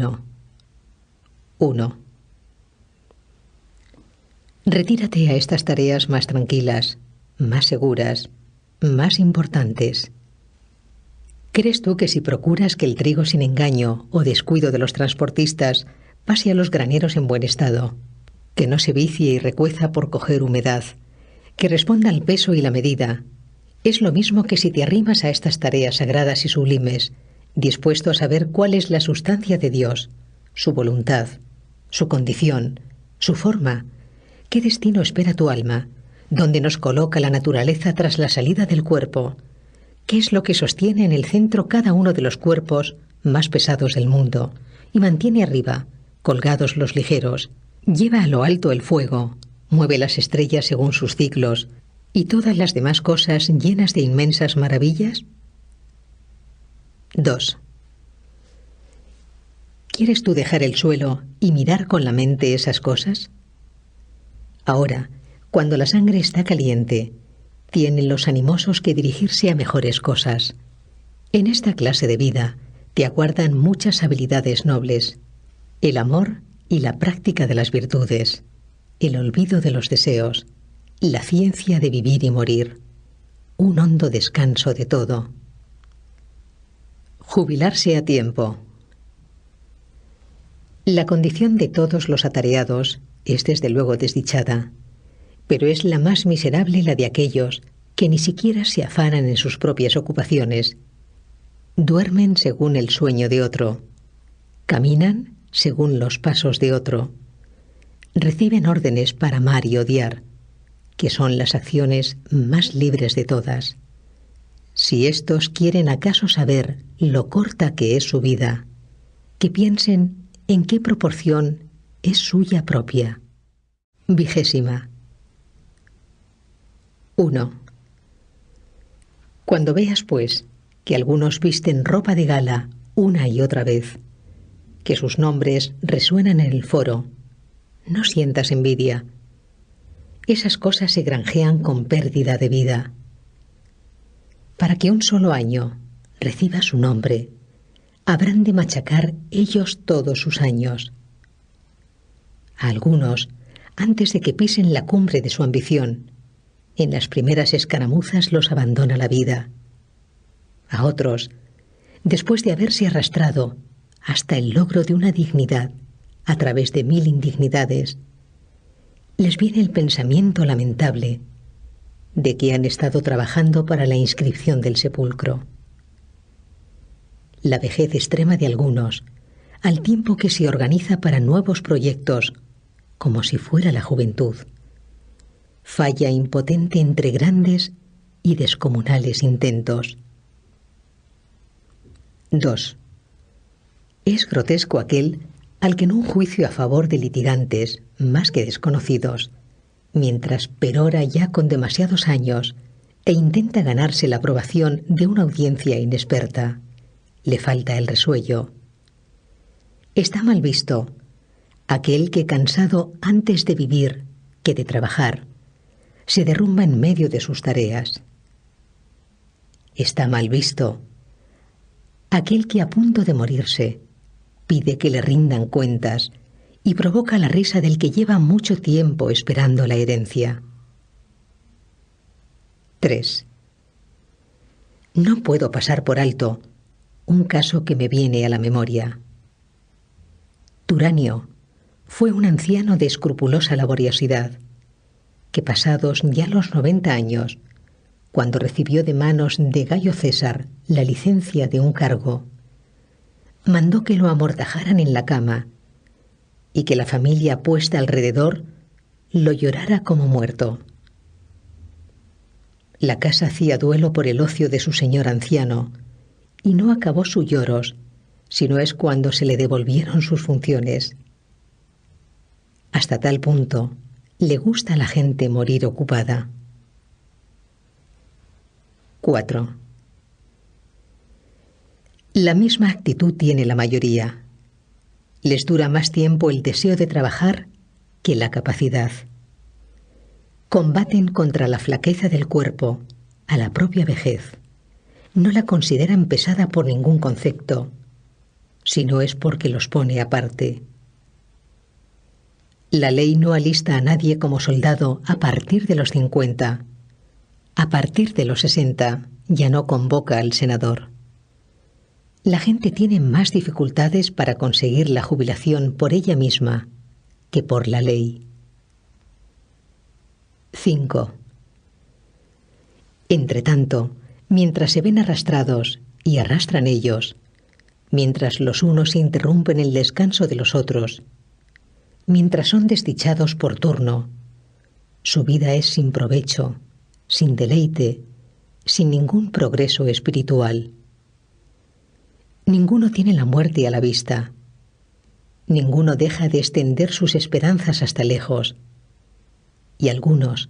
1. Retírate a estas tareas más tranquilas, más seguras, más importantes. ¿Crees tú que si procuras que el trigo sin engaño o descuido de los transportistas pase a los graneros en buen estado, que no se vicie y recueza por coger humedad, que responda al peso y la medida, es lo mismo que si te arrimas a estas tareas sagradas y sublimes, dispuesto a saber cuál es la sustancia de Dios, su voluntad, su condición, su forma, qué destino espera tu alma, dónde nos coloca la naturaleza tras la salida del cuerpo, qué es lo que sostiene en el centro cada uno de los cuerpos más pesados del mundo y mantiene arriba, colgados los ligeros, lleva a lo alto el fuego, mueve las estrellas según sus ciclos y todas las demás cosas llenas de inmensas maravillas. 2. ¿Quieres tú dejar el suelo y mirar con la mente esas cosas? Ahora, cuando la sangre está caliente, tienen los animosos que dirigirse a mejores cosas. En esta clase de vida te aguardan muchas habilidades nobles, el amor y la práctica de las virtudes, el olvido de los deseos, la ciencia de vivir y morir, un hondo descanso de todo. Jubilarse a tiempo. La condición de todos los atareados es desde luego desdichada, pero es la más miserable la de aquellos que ni siquiera se afanan en sus propias ocupaciones. Duermen según el sueño de otro, caminan según los pasos de otro, reciben órdenes para amar y odiar, que son las acciones más libres de todas. Si éstos quieren acaso saber lo corta que es su vida, que piensen en qué proporción es suya propia. 20. 1. Cuando veas, pues, que algunos visten ropa de gala una y otra vez, que sus nombres resuenan en el foro, no sientas envidia. Esas cosas se granjean con pérdida de vida. Para que un solo año reciba su nombre, habrán de machacar ellos todos sus años. A algunos, antes de que pisen la cumbre de su ambición, en las primeras escaramuzas los abandona la vida. A otros, después de haberse arrastrado hasta el logro de una dignidad a través de 1000 indignidades, les viene el pensamiento lamentable de que han estado trabajando para la inscripción del sepulcro. La vejez extrema de algunos, al tiempo que se organiza para nuevos proyectos, como si fuera la juventud, falla impotente entre grandes y descomunales intentos. 2. Es grotesco aquel al que en un juicio a favor de litigantes, más que desconocidos, mientras perora ya con demasiados años e intenta ganarse la aprobación de una audiencia inexperta, le falta el resuello. Está mal visto aquel que, cansado antes de vivir que de trabajar, se derrumba en medio de sus tareas. Está mal visto aquel que, a punto de morirse, pide que le rindan cuentas y provoca la risa del que lleva mucho tiempo esperando la herencia. 3. No puedo pasar por alto un caso que me viene a la memoria. Turanio fue un anciano de escrupulosa laboriosidad, que pasados ya los 90 años, cuando recibió de manos de Gayo César la licencia de un cargo, mandó que lo amortajaran en la cama y que la familia puesta alrededor lo llorara como muerto. La casa hacía duelo por el ocio de su señor anciano y no acabó sus lloros, sino es cuando se le devolvieron sus funciones. Hasta tal punto le gusta a la gente morir ocupada. 4. La misma actitud tiene la mayoría. Les dura más tiempo el deseo de trabajar que la capacidad. Combaten contra la flaqueza del cuerpo, a la propia vejez. No la consideran pesada por ningún concepto, si no es porque los pone aparte. La ley no alista a nadie como soldado a partir de los 50. A partir de los 60 ya no convoca al senador. La gente tiene más dificultades para conseguir la jubilación por ella misma que por la ley. 5. Entretanto, mientras se ven arrastrados y arrastran ellos, mientras los unos interrumpen el descanso de los otros, mientras son desdichados por turno, su vida es sin provecho, sin deleite, sin ningún progreso espiritual. Ninguno tiene la muerte a la vista. Ninguno deja de extender sus esperanzas hasta lejos. Y algunos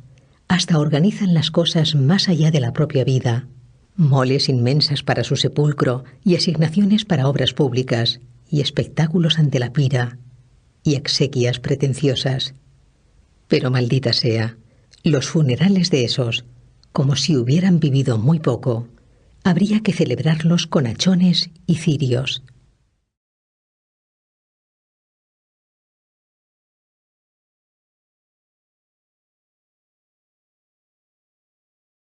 hasta organizan las cosas más allá de la propia vida, moles inmensas para su sepulcro y asignaciones para obras públicas y espectáculos ante la pira y exequias pretenciosas. Pero maldita sea, los funerales de esos, como si hubieran vivido muy poco, habría que celebrarlos con hachones y cirios,